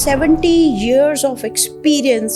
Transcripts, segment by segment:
70 years of experience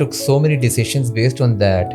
took so many decisions based on that,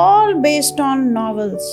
all based on novels.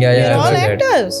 Yeah, all actors.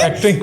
Acting.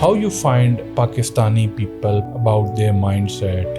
How you find Pakistani people about their mindset?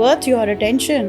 worth your attention,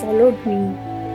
followed me.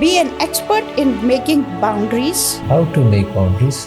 Be an expert in making boundaries. How to make boundaries?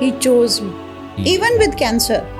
He chose me. Even with cancer.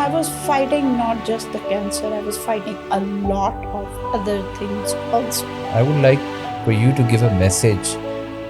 I was fighting not just the cancer, I was fighting a lot of other things also. I would like for you to give a message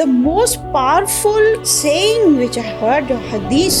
The most powerful saying which I heard, hadith.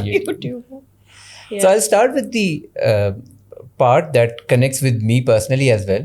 YouTuber. So I'll start with the part that connects with me personally as well.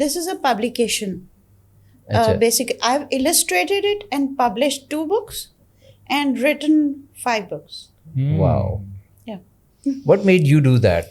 this is a publication. Basically, I've illustrated it and published 2 books and written 5 books. Wow. Yeah. What made you do that?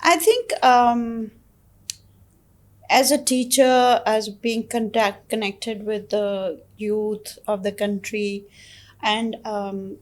I think as a teacher, as being connected with the youth of the country, and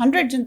hundreds and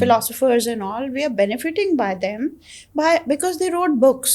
philosophers and all, we are benefiting by them because they wrote books.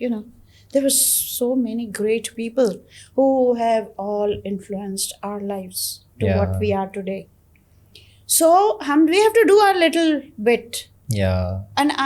there were so many great people who have all influenced our lives to what we are today. So we have to do our little bit. Yeah. And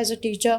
as a teacher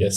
Yes.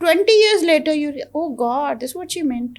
20 years later you oh god, this is what she meant.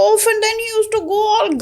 Often then he used to go all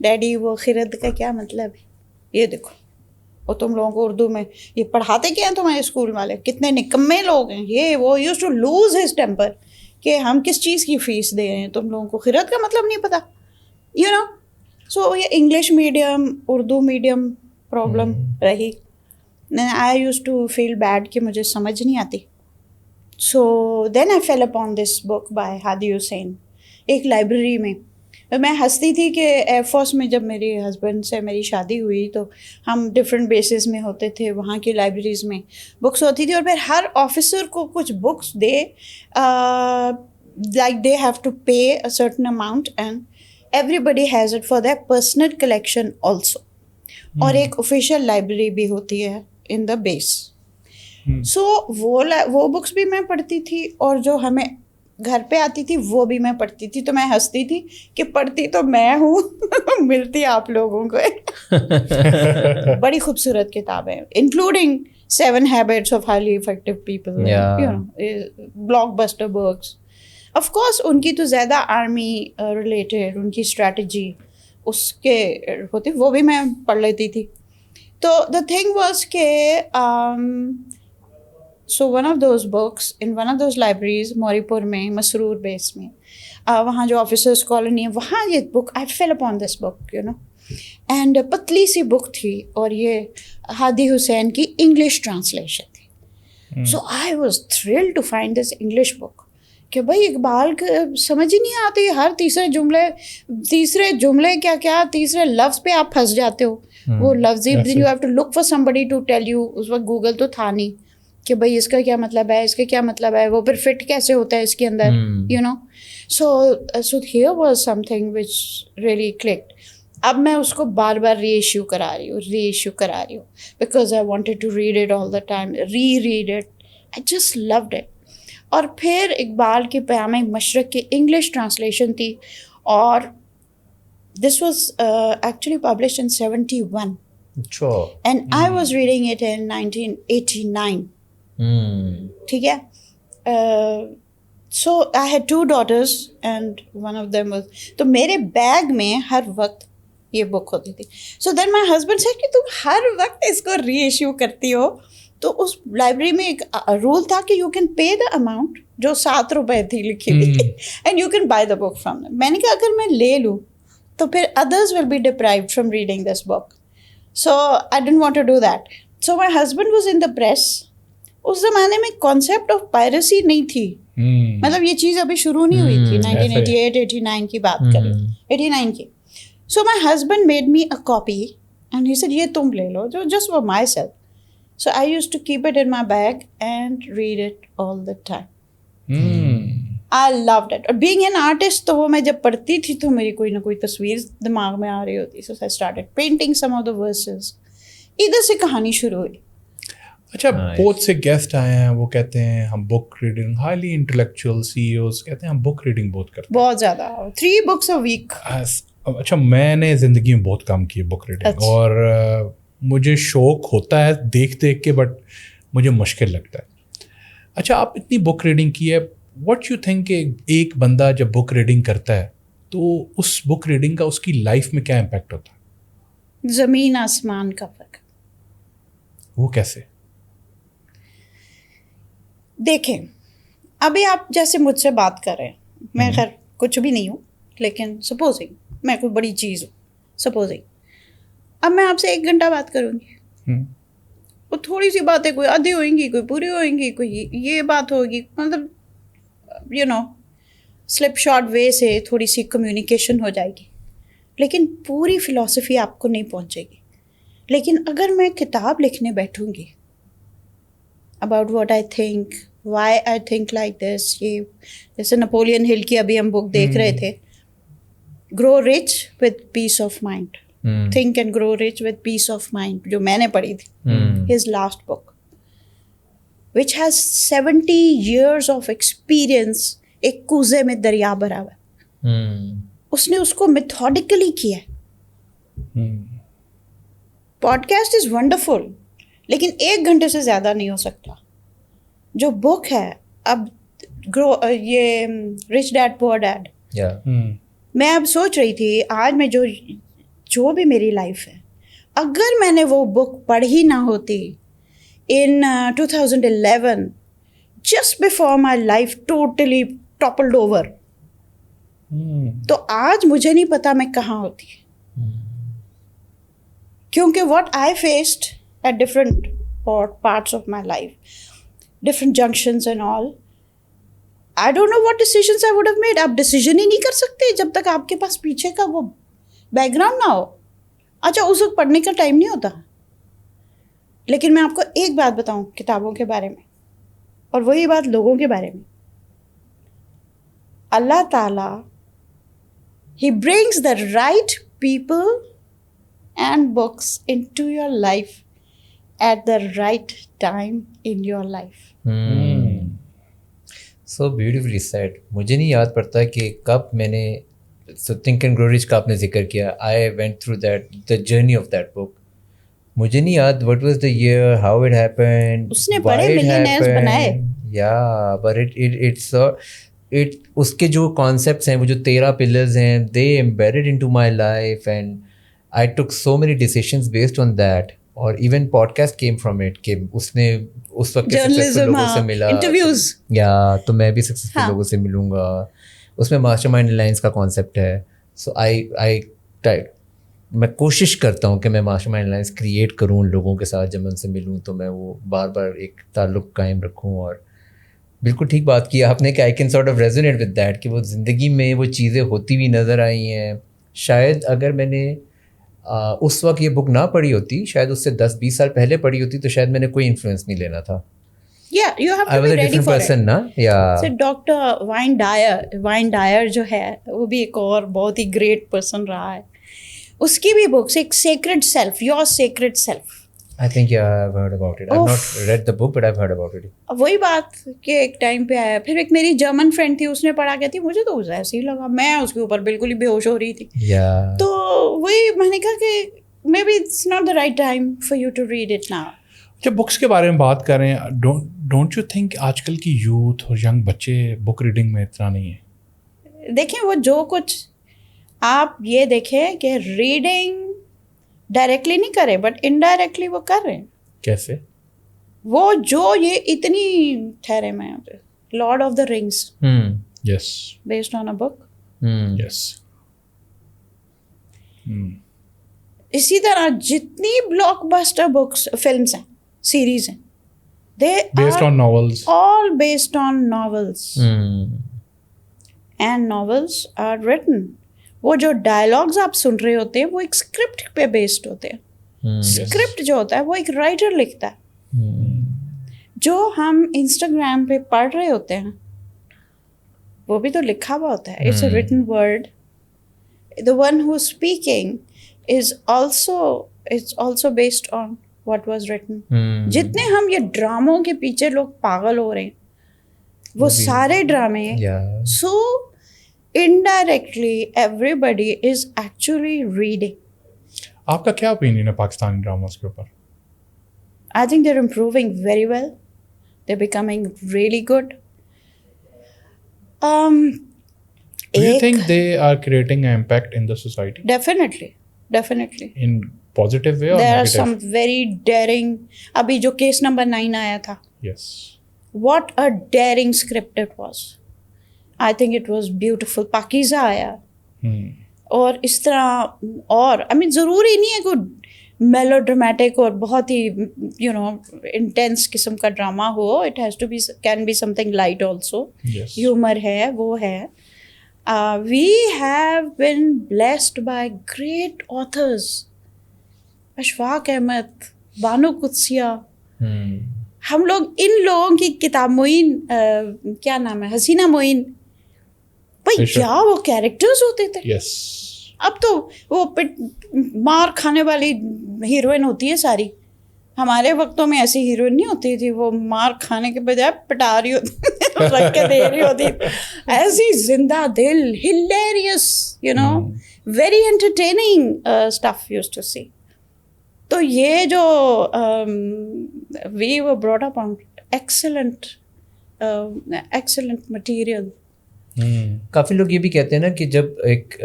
daddy وہ خرد کا کیا مطلب ہے, یہ دیکھو, اور تم لوگوں کو اردو میں یہ پڑھاتے کیا ہیں تمہارے اسکول والے, کتنے نکمے لوگ ہیں یہ وہ. Used to lose his temper کہ ہم کس چیز کی فیس دے رہے ہیں, تم لوگوں کو خرد کا مطلب نہیں پتہ, یو نو. سو یہ English medium Urdu medium problem رہی. I use to feel bad کہ مجھے سمجھ نہیں آتی. سو دین آئی fell upon this book by ہادی حسین, ایک لائبریری میں. میں ہنستی تھی کہ ایئر فورس میں جب میرے ہسبینڈ سے میری شادی ہوئی تو ہم ڈفرینٹ بیسز میں ہوتے تھے, وہاں کی لائبریریز میں بکس ہوتی تھی, اور پھر ہر آفیسر کو کچھ بکس دے, like they have to pay a certain amount and everybody has it for their personal collection also. اور ایک آفیشیل لائبریری بھی ہوتی ہے ان دا بیس. سو وہ بکس بھی میں پڑھتی تھی, اور جو ہمیں گھر پہ آتی تھی وہ بھی میں پڑھتی تھی. تو میں ہنستی تھی کہ پڑھتی تو میں ہوں, ملتی آپ لوگوں کو. بڑی خوبصورت کتابیں including 7 Habits of Highly Effective People, you know, blockbuster books. Of course ان کی تو زیادہ آرمی ریلیٹڈ, ان کی اسٹریٹجی اس کے ہوتی, وہ بھی میں پڑھ لیتی تھی. تو دا تھنگ واز کہ so one of those books in one of those libraries Mauripur میں, مسرور بیس میں, وہاں جو آفیسرس کالونی ہے وہاں یہ book, I fell upon this book, you know. And پتلی سی بک تھی, اور یہ ہادی حسین کی انگلش ٹرانسلیشن تھی. So I was thrilled to find this English book کہ بھائی اقبال سمجھ ہی نہیں آتی, ہر تیسرے جملے کیا تیسرے لفظ پہ آپ پھنس جاتے ہو. وہ لفظ you have to look for somebody to tell you. اس وقت گوگل تو تھا نہیں کہ بھائی اس کا کیا مطلب ہے, اس کا کیا مطلب ہے, وہ پھر فٹ کیسے ہوتا ہے اس کے اندر, you know. So here was something which really clicked. اب میں اس کو بار بار ری ایشو کرا رہی ہوں because I wanted to read it all the time, read it, I just loved it. اور پھر اقبال کی پیام مشرق کی انگلش ٹرانسلیشن تھی, اور this was actually published in 71 and I was reading it in 1989. ٹھیک ہے. So I had 2 daughters and one of them was, تو میرے بیگ میں ہر وقت یہ بک ہوتی تھی. سو دین مائی ہسبینڈ سیڈ کہ تم ہر وقت اس کو ری ایشو کرتی ہو. تو اس لائبریری میں ایک رول تھا کہ you can pay the amount جو 7 روپے تھی لکھی ہوئی, and you can buy the book from them. میں نے کہا اگر میں لے لوں تو پھر others will be deprived from reading this book. So I don't want to do that. So my husband was in the press. اس زمانے میں کانسیپٹ آف پائریسی نہیں تھی, مطلب یہ چیز ابھی شروع نہیں ہوئی تھی. 1988-89 کی بات کریں, 89 کی. So my husband made me a copy and he said یہ تم لے لو, جو just for myself. So I used to keep it in my bag and read it all the time. I loved it. اور being an artist تو وہ میں جب پڑھتی تھی تو میری کوئی نہ کوئی تصویر دماغ میں آ رہی ہوتی. So I started painting some of the verses. ادھر سے کہانی شروع ہوئی. اچھا, بہت سے گیسٹ آئے ہیں, وہ کہتے ہیں ہم book reading, highly intellectual CEOs کہتے ہیں ہم بک ریڈنگ بہت کرتے ہیں, بہت زیادہ, 3 books a week. اچھا, میں نے زندگی میں بہت کام کی ہے بک ریڈنگ, اور مجھے شوق ہوتا ہے دیکھ کے, بٹ مجھے مشکل لگتا ہے. اچھا, آپ اتنی بک ریڈنگ کی ہے, واٹ یو تھنک کہ ایک بندہ جب بک ریڈنگ کرتا ہے تو اس بک ریڈنگ کا اس کی لائف میں کیا امپیکٹ ہوتا ہے؟ زمین آسمان کا فرق. وہ کیسے؟ دیکھیں, ابھی آپ جیسے مجھ سے بات کر رہے ہیں, میں خیر کچھ بھی نہیں ہوں, لیکن سپوزنگ میں کوئی بڑی چیز ہوں, سپوزنگ اب میں آپ سے 1 گھنٹہ بات کروں گی, وہ تھوڑی سی باتیں کوئی آدھی ہوئیں گی, کوئی پوری ہوئیں گی, کوئی یہ بات ہوگی, مطلب یو نو سلپ شارٹ وے سے تھوڑی سی کمیونیکیشن ہو جائے گی, لیکن پوری فلاسفی آپ کو نہیں پہنچے گی. لیکن اگر میں کتاب لکھنے بیٹھوں گی about what I think, why I think like this, یہ جیسے نپولین ہل کی ابھی ہم بک دیکھ رہے تھے, grow rich with peace of mind, think and grow rich with peace of mind, جو میں نے پڑھی تھی, his last book which has 70 years of experience. ایک کوزے میں دریا بھرا ہوا ہے, اس نے اس کو میتھوڈیکلی کیا ہے. پوڈ کاسٹ از ونڈرفل, لیکن 1 گھنٹے سے زیادہ نہیں ہو سکتا. جو بک ہے اب یہ رچ ڈیڈ پور ڈیڈ, میں اب سوچ رہی تھی آج میں جو جو بھی میری لائف ہے, اگر میں نے وہ بک پڑھی نہ ہوتی in 2011, just before my life totally toppled over, تو آج مجھے نہیں پتا میں کہاں ہوتی, کیونکہ what I faced at different parts of my life, different junctions and all, I don't know what decisions I would have made. آپ ڈیسیجن ہی نہیں کر سکتے جب تک آپ کے پاس پیچھے کا وہ بیک گراؤنڈ نہ ہو. اچھا اس وقت پڑھنے کا ٹائم نہیں ہوتا, لیکن میں آپ کو ایک بات بتاؤں کتابوں کے بارے میں, اور وہی بات لوگوں کے بارے میں. اللہ تعالیٰ He brings the right people and books into your life at the right time in your life. So beautifully said. مجھے نہیں یاد پڑتا کہ کب میں نے Think and Grow Rich کا آپ نے ذکر کیا. I went through the journey of that book. مجھے نہیں یاد what was the year, how it happened, اس نے بڑے millionaires بنائے. Yeah, but اس کے جو کانسیپٹس ہیں, وہ جو 13 pillars ہیں, they embedded into my life and I took so many decisions based on that. اور even podcast came from it کہ اس نے اس وقت کے سکسیسفل لوگوں سے ملا, انٹرویوز, یا تو میں بھی سکسیسفل لوگوں سے ملوں گا. اس میں ماسٹر مائنڈ الائنس کا کانسیپٹ ہے. سو میں کوشش کرتا ہوں کہ میں ماسٹر مائنڈ الائنس کریٹ کروں لوگوں کے ساتھ, جب میں ان سے ملوں تو میں وہ بار بار ایک تعلق قائم رکھوں. اور بالکل ٹھیک بات کی آپ نے کہ I can sort of resonate with that, کہ وہ زندگی میں وہ چیزیں ہوتی ہوئی نظر آئی ہیں. شاید اگر میں نے اس وقت یہ بک نہ پڑھی ہوتی, شاید اس سے 10-20 سال پہلے پڑھی ہوتی, تو شاید میں نے کوئی انفلوئنس نہیں لینا تھا. Yeah, you have to be ready for it. نا یا ڈاکٹر وائن ڈائر جو ہے وہ بھی ایک اور بہت ہی گریٹ پرسن رہا ہے. اس کی بھی بکس, ایک sacred self, your sacred self. I think yeah, I've heard about it. I've not read the book, but I've heard about it. وہی بات کہ ایک ٹائم پہ آیا. پھر ایک میری جرمن فرینڈ تھی, اس نے پڑھا کیا تھی, مجھے تو ایسے ہی لگا, میں اس کے اوپر بالکل ہی بے ہوش ہو رہی تھی. تو وہی میں نے کہا کہ maybe it's not the right time for you to read it now. جب بکس کے بارے میں بات کر رہے ہیں, ڈونٹ یو تھنک آج کل کی یوتھ اور ینگ بچے بک ریڈنگ میں اتنا نہیں ہے؟ دیکھیں وہ جو کچھ آپ یہ دیکھیں کہ ریڈنگ ڈائریکٹلی نہیں کرے, بٹ انڈائریکٹلی وہ کر رہے ہیں. کیسے؟ وہ جو یہ اتنی ٹھہرے میں Lord of the Rings, yes, based on a book. Yes. اسی طرح جتنی بلاک بسٹر بکس, فلمس ہیں, سیریز ہیں, they based on novels, all based on novels. And novels are written. وہ جو ڈائلاگز آپ سن رہے ہوتے ہیں وہ ایک اسکرپٹ پہ بیسڈ ہوتے ہیں. اسکرپٹ جو ہوتا ہے وہ ایک رائٹر لکھتا ہے. جو ہم انسٹاگرام پہ پڑھ رہے ہوتے ہیں وہ بھی تو لکھا ہوا ہوتا ہے. It's a written word. The one who is speaking is also based on what was written. جتنے ہم یہ ڈراموں کے پیچھے لوگ پاگل ہو رہے ہیں وہ سارے ڈرامے ہیں. So indirectly everybody is actually reading. آپ کا کیا اوپینین ہے پاکستانی ڈراماز کے اوپر؟ I think they're improving very well. They're becoming really good. Do you think they are creating an impact in the society? Definitely. In positive way or there negative? There are some very daring. ابھی جو case number 9 آیا تھا. Yes. What a daring script it was. I think it was beautiful. پاکیزہ آیا. اور اس طرح اور ضروری نہیں ہے کوئی میلو ڈرامیٹک اور بہت ہی انٹینس قسم کا ڈرامہ ہو. It has to be can be something light also. Humour ہے, وہ ہے. We have been blessed by great authors. Ashfaq Ahmad, Bano Qudsia. ہم لوگ ان لوگوں کی کتاب, معین کیا نام ہے, حسینہ معین, بھائی کیا وہ کیریکٹرز ہوتے تھے. اب تو وہ مار کھانے والی ہیروئن ہوتی ہے ساری. ہمارے وقتوں میں ایسی ہیروئن نہیں ہوتی تھی, وہ مار کھانے کے بجائے پٹا رہی ہوتی, رکھ کے دے رہی ہوتی, ایسی زندہ دل, hilarious, very entertaining stuff used to see. تو یہ جو we were brought up on excellent material. کافی لوگ یہ بھی کہتے ہیں نا کہ جب ایک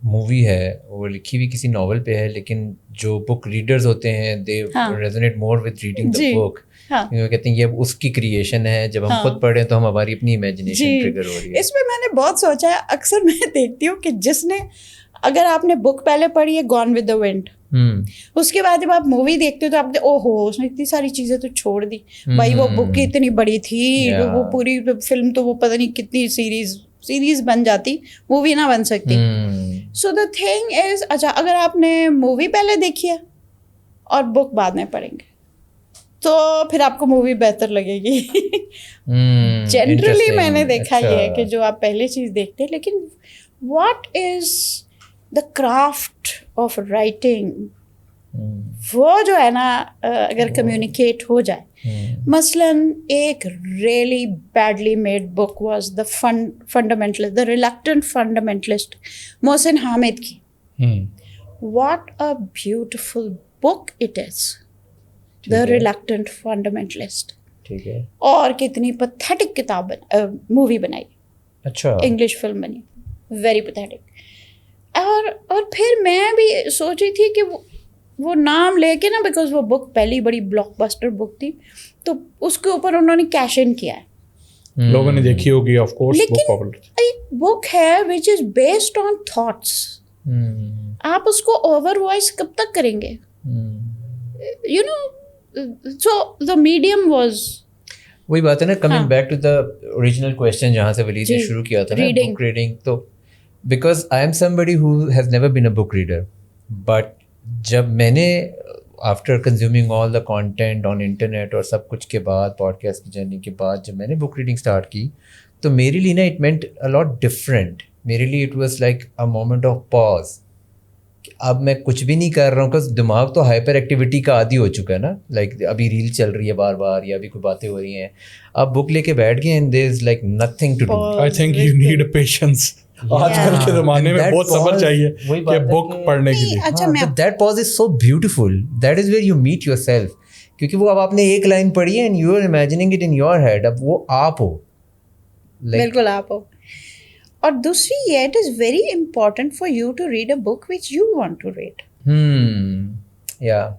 مووی ہے وہ لکھی ہوئی کسی ناول پہ ہے, لیکن جو بک ریڈرز ہوتے ہیں they resonate more with reading the book. کہتے ہیں یہ اس کی کریشن ہے, جب ہم خود پڑھیں تو ہم ہماری اپنی امیجنیشن ٹریگر ہو رہی ہے. اس میں میں نے بہت سوچا ہے, اکثر میں دیکھتی ہوں کہ جس نے, اگر آپ نے بک پہلے پڑھی ہے گون ود دا ونڈ, اس کے بعد جب آپ مووی دیکھتے ہو تو آپ او ہو اس نے اتنی ساری چیزیں تو چھوڑ دی بھائی, وہ بک اتنی بڑی تھی, وہ پوری فلم تو وہ پتہ نہیں کتنی سیریز بن جاتی, مووی نہ بن سکتی. سو دا تھنگ از, اچھا اگر آپ نے مووی پہلے دیکھی ہے اور بک بعد میں پڑھیں گے تو پھر آپ کو مووی بہتر لگے گی. جنرلی میں نے دیکھا یہ ہے کہ جو آپ پہلے چیز دیکھتے ہیں, لیکن what is the craft of writing, وہ جو ہے نا اگر کمیونیکیٹ ہو جائے. مثلاً ایک really badly made book was the fundamentalist, the reluctant fundamentalist, Mohsin Hamid کی. What a beautiful book it is, the reluctant fundamentalist. ٹھیک ہے. اور کتنی پتھیٹک کتاب مووی بنائی, اچھا انگلش فلم بنی, ویری پتھیٹک. اور پھر میں بھی سوچ رہی تھی کہ وہ نام لے کے نا, بیکاز وہ بک پہلی بڑی بلاک بسٹر بک تھی, تو اس کے اوپر انہوں نے کیش ان کیا ہے, لوگوں نے دیکھی ہوگی آف کورس. لیکن ایک بک ہے وچ از بیسڈ آن تھاٹس, آپ اس کو اوور وائس کب تک کریں گے, you know. So the medium was, وہی بات ہے نا, coming back to the original question جہاں سے ولید نے شروع کیا تھا نا, بک ریڈنگ. تو because I am somebody who has never been a book reader, but جب میں نے after consuming all the content on internet اور سب کچھ کے بعد, پوڈ کاسٹ کی جرنی کے بعد, جب میں نے بک ریڈنگ اسٹارٹ کی تو میرے لیے نا it meant a lot different. میرے لیے it was like a moment of pause. اب میں کچھ بھی نہیں کر رہا ہوں, بس دماغ تو ہائپر ایکٹیویٹی کا عادی ہو چکا ہے نا, لائک ابھی ریل چل رہی ہے بار بار, یا ابھی کوئی باتیں ہو رہی ہیں, آپ بک لے کے بیٹھ گئے and there is like nothing to do. I think you need a patience. آج کل کے زمانے میں بہت صبر چاہیے کہ بک پڑھنے کے لیے. اچھا that pause is so beautiful, that is where you meet yourself. کیونکہ وہ اب آپ نے ایک لائن پڑھی ہے and you are imagining it in your head, اب وہ آپ ہو, بالکل آپ ہو. اور دوسری یہ, it is very important for you to read a book which you want to read.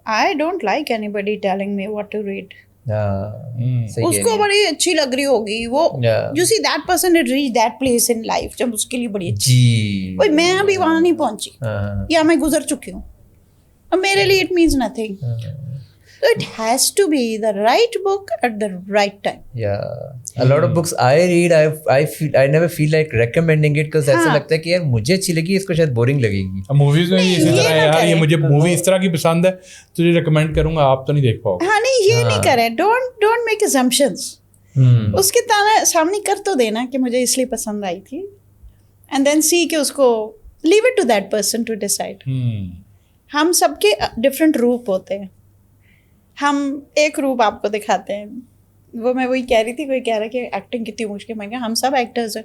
I don't like anybody telling me what to read. اس کو بڑی اچھی لگ رہی ہوگی, وہ you see that person had reach that place in life جب اس کے لیے بڑی اچھی, بھائی میں ابھی وہاں نہیں پہنچی یا میں گزر چکی ہوں, اور میرے لیے it means nothing. So it has to be the right book at the right time. Yeah, a lot of books I read, I never feel like recommending it because ایسا لگتا ہے کہ یار مجھے اچھی لگی, اس کو شاید بورنگ لگے گی. موویز میں بھی اسی طرح ہے یار, یہ مجھے مووی اس طرح کی پسند ہے تجھے ریکمینڈ کروں گا, آپ تو نہیں دیکھ پاؤ گے. ہاں نہیں, یہ نہیں کریں, ڈونٹ میک assumptions. اس کے سامنے کر تو دینا کہ مجھے اس لیے پسند آئی تھی, and then see کہ اس کو leave it to that person to decide. ہم سب کے ڈفرینٹ روپ ہوتے ہیں, ہم ایک روپ آپ کو دکھاتے ہیں. وہ میں وہی کہہ رہی تھی, کوئی کہہ رہا کہ ایکٹنگ کتنی مشکل, میں کہا ہم سب ایکٹرز ہیں,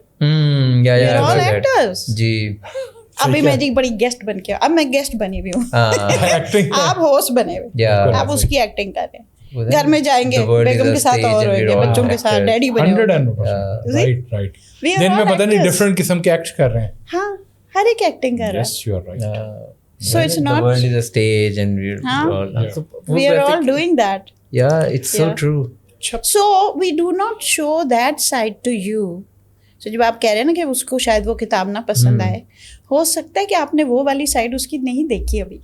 آل ایکٹرز. جی ابھی میں جی بڑی گیسٹ بن کے, اب میں گیسٹ بنی ہوئی ہوں, آپ ہوسٹ بنے ہوئے, آپ اس کی ایکٹنگ کر رہے ہیں. گھر میں جائیں گے بیگم کے ساتھ اور ہوئیں گے, بچوں کے ساتھ ڈیڈی بنے ہوئے. دن میں پتہ نہیں ڈفرینٹ قسم کے ایکٹ کر رہے ہیں. ہاں, ہر ایک ایکٹنگ کر رہا ہے. So it's not, the world is a stage and we are all doing that. Yeah, it's so true. So we do not show that side to you. So جب آپ کہہ رہے ہیں نا کہ اس کو شاید وہ کتاب نہ پسند آئے, ہو سکتا ہے کہ آپ نے وہ والی سائڈ اس کی نہیں دیکھی ابھی.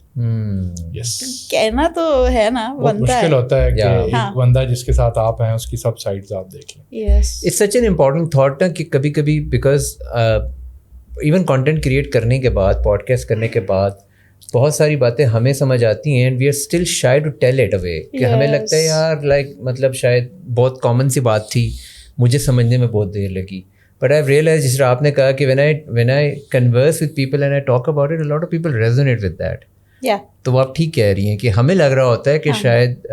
کہنا تو ہے نا, بنتا ہے, مشکل ہوتا ہے کہ ایک بندہ جس کے ساتھ آپ ہیں اس کی سب سائڈز آپ دیکھ لیں. Yes, it's such an important thought نا کہ کبھی کبھی because ایون کانٹینٹ کریٹ کرنے کے بعد, پوڈ کاسٹ کرنے کے بعد بہت ساری باتیں ہمیں سمجھ آتی ہیں and we are still shy to tell it away, کہ ہمیں لگتا ہے یار لائک مطلب شاید بہت کامن سی بات تھی, مجھے سمجھنے میں بہت دیر لگی. بٹ آئی ریئلائز, جس طرح آپ نے کہا کہ when I converse with people and I talk about it, a lot of people resonate with that. تو وہ آپ ٹھیک کہہ رہی ہیں کہ ہمیں لگ رہا ہوتا ہے کہ شاید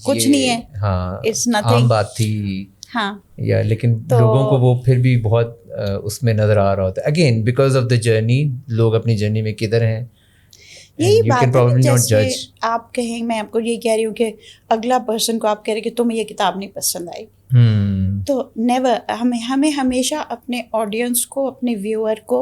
کچھ نہیں ہے, ہاں عام بات تھی, ہاں, یا لیکن لوگوں کو وہ پھر بھی بہت اس میں نظر آ رہا ہوتا ہے. Again because of the journey, لوگ اپنی جرنی میں کدھر ہیں. یہی بات ہے, جیسے آپ کہیں, میں آپ کو یہ کہہ رہی ہوں کہ اگلا پرسن کو آپ کہہ رہے کہ تمہیں یہ کتاب نہیں پسند آئی, تو نیور, ہمیں ہمیشہ اپنے آڈینس کو, اپنے ویور کو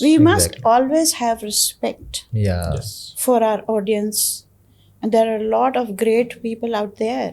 We must always have respect for our audience. And there are a lot of great people out there.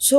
So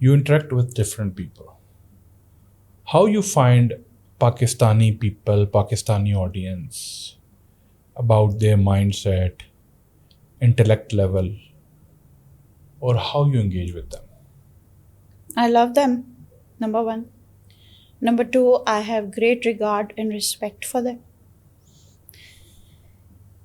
you interact with different people. How you find Pakistani people, Pakistani audience, about their mindset, intellect level, or how you engage with them? I love them, number one. Number two, I have great regard and respect for them.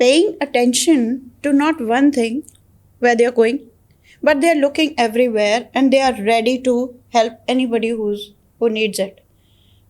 paying attention to not one thing where they are going, but they are looking everywhere and they are ready to help anybody who needs it.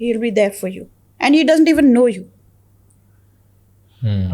he will be there for you and he doesn't even know you.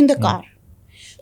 in the car.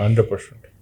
100%.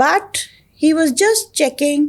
but he was just checking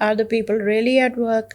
are the people really at work.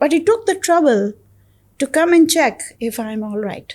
But he took the trouble to come and check if I'm all right.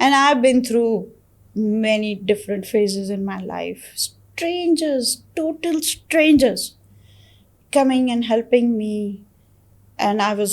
And I've been through many different phases in my life. Strangers, total strangers, coming and helping me. And I was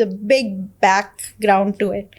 the big background to it.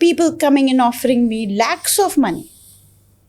People coming and offering me lakhs of money.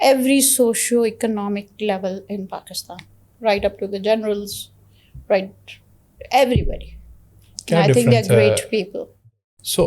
every socio-economic level in Pakistan, right up to the generals, right, everybody. I think they're great people. So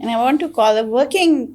And I want to call, the working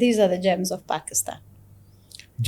These are the gems of Pakistan.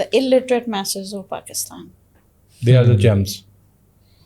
the illiterate masses of Pakistan. They are the gems.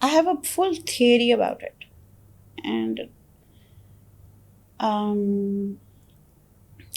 I have a full theory about it. And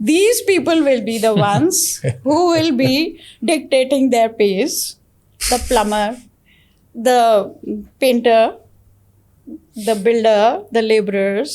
These people will be the ones who will be dictating their pays. The plumber, the painter, the builder, the laborers.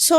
So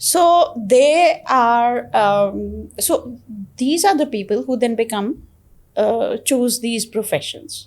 So they are, so these are the people who then become, choose these professions.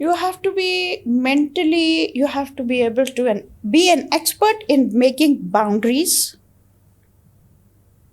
you have to be mentally, you have to be able to be an expert in making boundaries.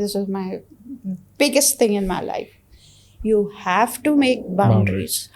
this is my biggest thing in my life. You have to make boundaries.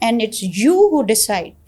And it's you who decide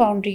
boundary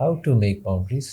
How to make boundaries?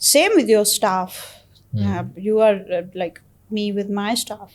Same with your staff. You are like me with my staff.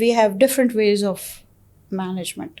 we have different ways of management.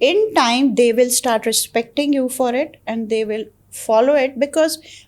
in time they will start respecting you for it and they will follow it, because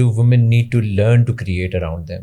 do women need to learn to create around them?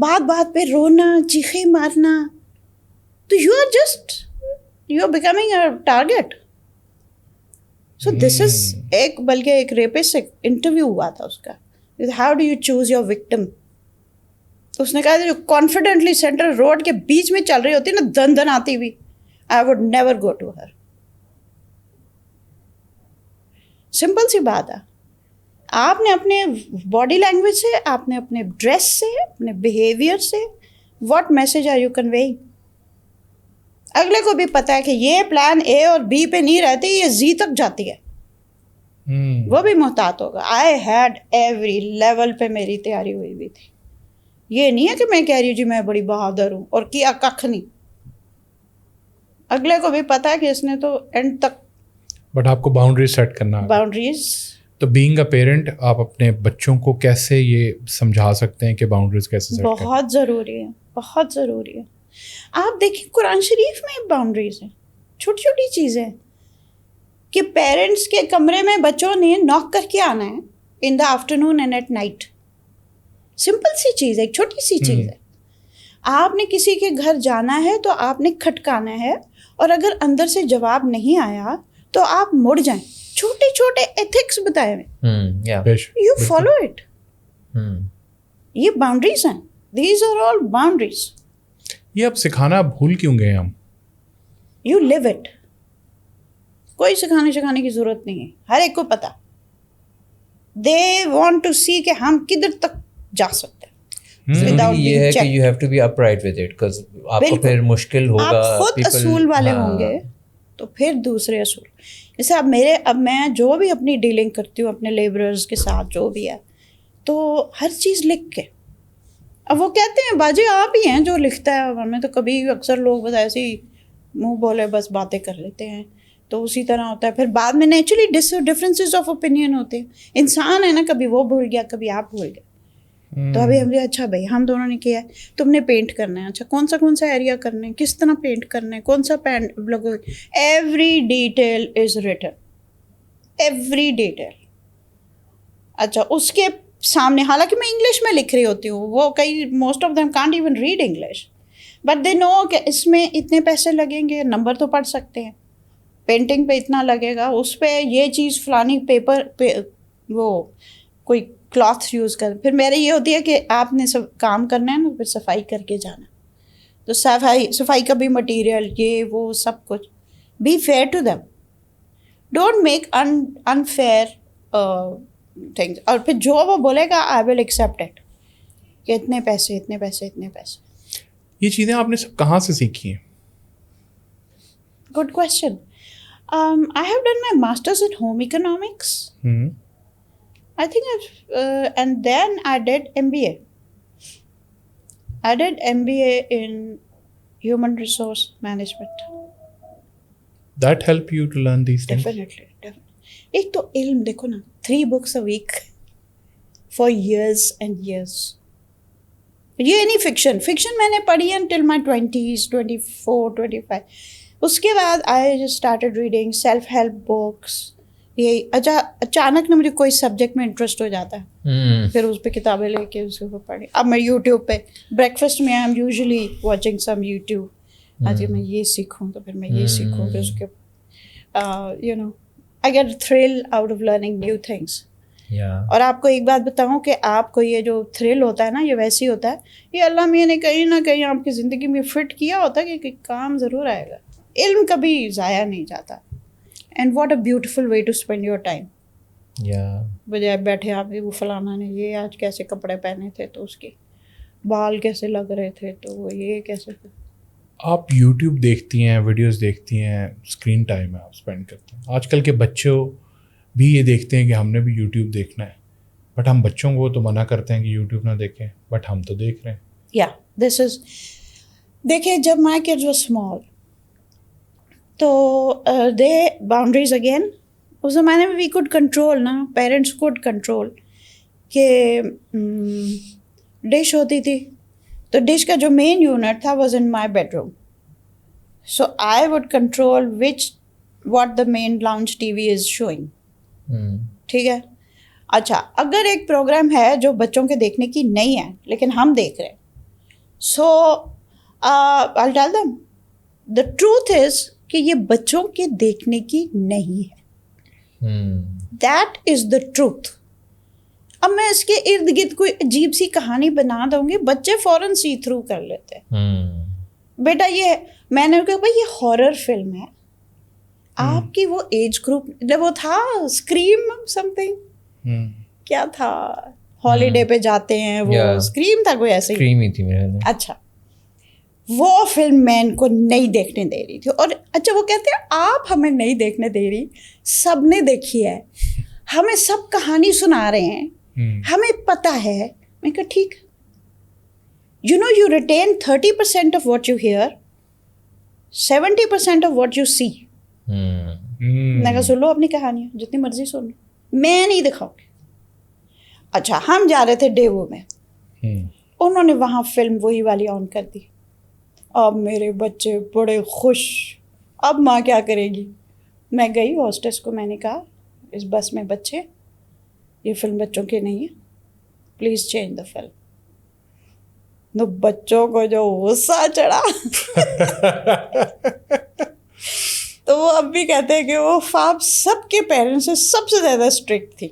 بات بات پہ رونا, چیخیں مارنا, تو you are becoming a target. So this is ایک, بلکہ ایک ریپسٹ انٹرویو ہوا تھا اس کا, how do you choose your victim. تو اس نے کہا جو کانفیڈنٹلی سینٹرل روڈ کے بیچ میں چل رہی ہوتی ہے نا, دن دن آتی ہوئی, I would never go to her. Simple سی بات ہے. آپ نے اپنے باڈی لینگویج سے, آپ نے اپنے ڈریس سے, اپنے بیہیویئر سے, what message are you conveying. اگلے کو بھی پتا ہے کہ یہ پلان اے اور بی پہ نہیں رہتی, یہ زی تک جاتی ہے, وہ بھی محتاط ہوگا. آئی ہیڈ ایوری لیول پہ میری تیاری ہوئی تھی. یہ نہیں ہے کہ میں کہہ رہی ہوں جی میں بڑی بہادر ہوں اور کیا ککھ نہیں. اگلے کو بھی پتا ہے کہ اس نے تو اینڈ تک. بٹ آپ کو باؤنڈریز سیٹ کرنا ہے. باؤنڈریز. تو بینگ اے پیرنٹ آپ اپنے بچوں کو کیسے یہ سمجھا سکتے ہیں کہ باؤنڈریز کیسے سیٹ کریں؟ بہت ضروری ہے, بہت ضروری ہے. آپ دیکھیں قرآن شریف میں باؤنڈریز ہیں, چھوٹی چھوٹی چیزیں کہ پیرنٹس کے کمرے میں بچوں نے ناک کر کے آنا ہے in the afternoon and at night. Simple سی چیز ہے, ایک چھوٹی سی چیز ہے. آپ نے کسی کے گھر جانا ہے تو آپ نے کھٹکانا ہے, اور اگر اندر سے جواب نہیں آیا تو آپ مڑ جائیں. چھوٹے چھوٹے ایتھکس بتائے ہوئے, یو فالو اٹ. یہ باؤنڈریز ہیں, دیز آر آل باؤنڈریز. یہ اب سکھانا بھول کیوں گئے ہم؟ You leave it. کوئی سکھانے کی ضرورت نہیں ہے, ہر ایک کو پتا. دے وانٹ ٹو سی کہ ہم کدھر تک جا سکتے ہیں. یہ ہے کہ you have to be upright with it, because آپ کو پھر مشکل ہوگا. آپ خود اصول والے ہوں گے تو پھر دوسرے اصول. جیسے اب میں جو بھی اپنی ڈیلنگ کرتی ہوں اپنے لیبررز کے ساتھ جو بھی ہے, تو ہر چیز لکھ کے. اب وہ کہتے ہیں باجی آپ ہی ہیں جو لکھتا ہے, ہمیں تو کبھی اکثر لوگ بس ایسے ہی منہ بولے بس باتیں کر لیتے ہیں, تو اسی طرح ہوتا ہے. پھر بعد میں نیچرلی ڈفرینسز آف اوپینین ہوتے ہیں. انسان ہے نا, کبھی وہ بھول گیا کبھی آپ بھول گئے. تو ابھی ہم اچھا بھائی ہم دونوں نے کیا ہے, تم نے پینٹ کرنا ہے, اچھا کون سا ایریا کرنا ہے, کس طرح پینٹ کرنا ہے, کون سا پینٹ لوگ, every detail is written, every detail. اچھا اس کے سامنے, حالانکہ میں انگلش میں لکھ رہی ہوتی ہوں, وہ کئی most of them can't even read English, but they know کہ اس میں اتنے پیسے لگیں گے, نمبر تو پڑھ سکتے ہیں, پینٹنگ پہ اتنا لگے گا, اس پہ یہ چیز فلانی پیپر پہ وہ کوئی کلاتھ یوز کر. پھر میرے یہ ہوتی ہے کہ آپ نے سب کام کرنا ہے نا, پھر صفائی کر کے جانا. تو صفائی کا بھی مٹیریل, یہ وہ سب کچھ. Be fair to them, don't make unfair things. اور پھر جو وہ بولے گا آئی ول ایکسیپٹ اٹ, کہ اتنے پیسے. یہ چیزیں آپ نے سب کہاں سے سیکھی ہیں؟ Good question. I have done my masters in home economics. I think and then I did MBA. I did MBA in human resource management. That helped you to learn these things? Definitely. ایک تو علم دیکھو نا, 3 books a week for years and years. یہ نہیں fiction میں نے پڑھی ہے until my 20s, 24, 25. اس کے بعد I just started reading self-help books. یہ اچانک نا مجھے کوئی سبجیکٹ میں انٹرسٹ ہو جاتا ہے, پھر اس پہ کتابیں لے کے اس کو پڑھی. اب میں یوٹیوب پہ بریکفاسٹ میں I am usually watching some YouTube. آج میں یہ سیکھوں تو پھر میں یہ سیکھوں, پھر اس کے you know I get thrill out of learning new things. اور آپ کو ایک بات بتاؤں کہ آپ کو یہ جو تھرل ہوتا ہے نا, یہ ویسے ہی ہوتا ہے, یہ اللہ میاں نے کہیں نہ کہیں آپ کی زندگی میں فٹ کیا ہوتا ہے کہ کام ضرور آئے گا. علم کبھی ضائع نہیں جاتا. And what a beautiful way to spend your time. بجائے بیٹھے آپ وہ فلانا نے یہ آج کیسے کپڑے پہنے تھے, تو اس کے بال کیسے لگ رہے تھے, تو وہ یہ کیسے. آپ یوٹیوب دیکھتی ہیں, ویڈیوز دیکھتی ہیں, اسکرین ٹائم ہے آپ اسپینڈ کرتے ہیں. آج کل کے بچوں بھی یہ دیکھتے ہیں کہ ہم نے بھی یوٹیوب دیکھنا ہے, بٹ ہم بچوں کو تو منع کرتے ہیں کہ یوٹیوب نہ دیکھیں, بٹ ہم تو دیکھ رہے ہیں. دس از دیکھیں, جب مائی کڈز ور اسمال تو دے باؤنڈریز اگین. اس زمانے میں وی کوڈ کنٹرول نا, پیرنٹس کوڈ کنٹرول کہ ڈش ہوتی تھی, تو ڈش کا جو مین یونٹ تھا was in my bedroom. So I would control what the main lounge TV is showing. ٹھیک ہے. اچھا اگر ایک پروگرام ہے جو بچوں کے دیکھنے کی نہیں ہے لیکن ہم دیکھ رہے ہیں, So I'll tell them the truth is کہ یہ بچوں کے دیکھنے کی نہیں ہے. That is the truth. اب میں اس کے ارد گرد کوئی عجیب سی کہانی بنا دوں گی, بچے فوراً سی تھرو کر لیتے ہیں. بیٹا یہ میں نے کہا بھائی یہ ہارر فلم ہے, آپ کی وہ ایج گروپ وہ تھا اسکریم سم تھنگ, کیا تھا, ہالیڈے پہ جاتے ہیں وہ اسکریم تھا کوئی ایسے ہی. اچھا وہ فلم میں ان کو نہیں دیکھنے دے رہی تھی, اور اچھا وہ کہتے ہیں آپ ہمیں نہیں دیکھنے دے رہی, سب نے دیکھی ہے, ہمیں سب کہانی سنا رہے ہیں, ہمیں پتہ ہے. میں کہا ٹھیک, you know you retain 30% of what you hear, 70% of what you see. میں کہا سن لو اپنی کہانی جتنی مرضی سن لو, میں نہیں دکھاؤں گی. اچھا ہم جا رہے تھے ڈیوو میں, انہوں نے وہاں فلم وہی والی آن کر دی. اب میرے بچے بڑے خوش, اب ماں کیا کرے گی. میں گئی ہوسٹس کو, میں نے کہا اس بس میں بچے, یہ فلم بچوں کی نہیں ہے, پلیز چینج دا فلم. تو بچوں کو جو غصہ چڑھا تو وہ اب بھی کہتے ہیں کہ وہ فاپ سب کے پیرنٹس سے سب سے زیادہ اسٹرکٹ تھی.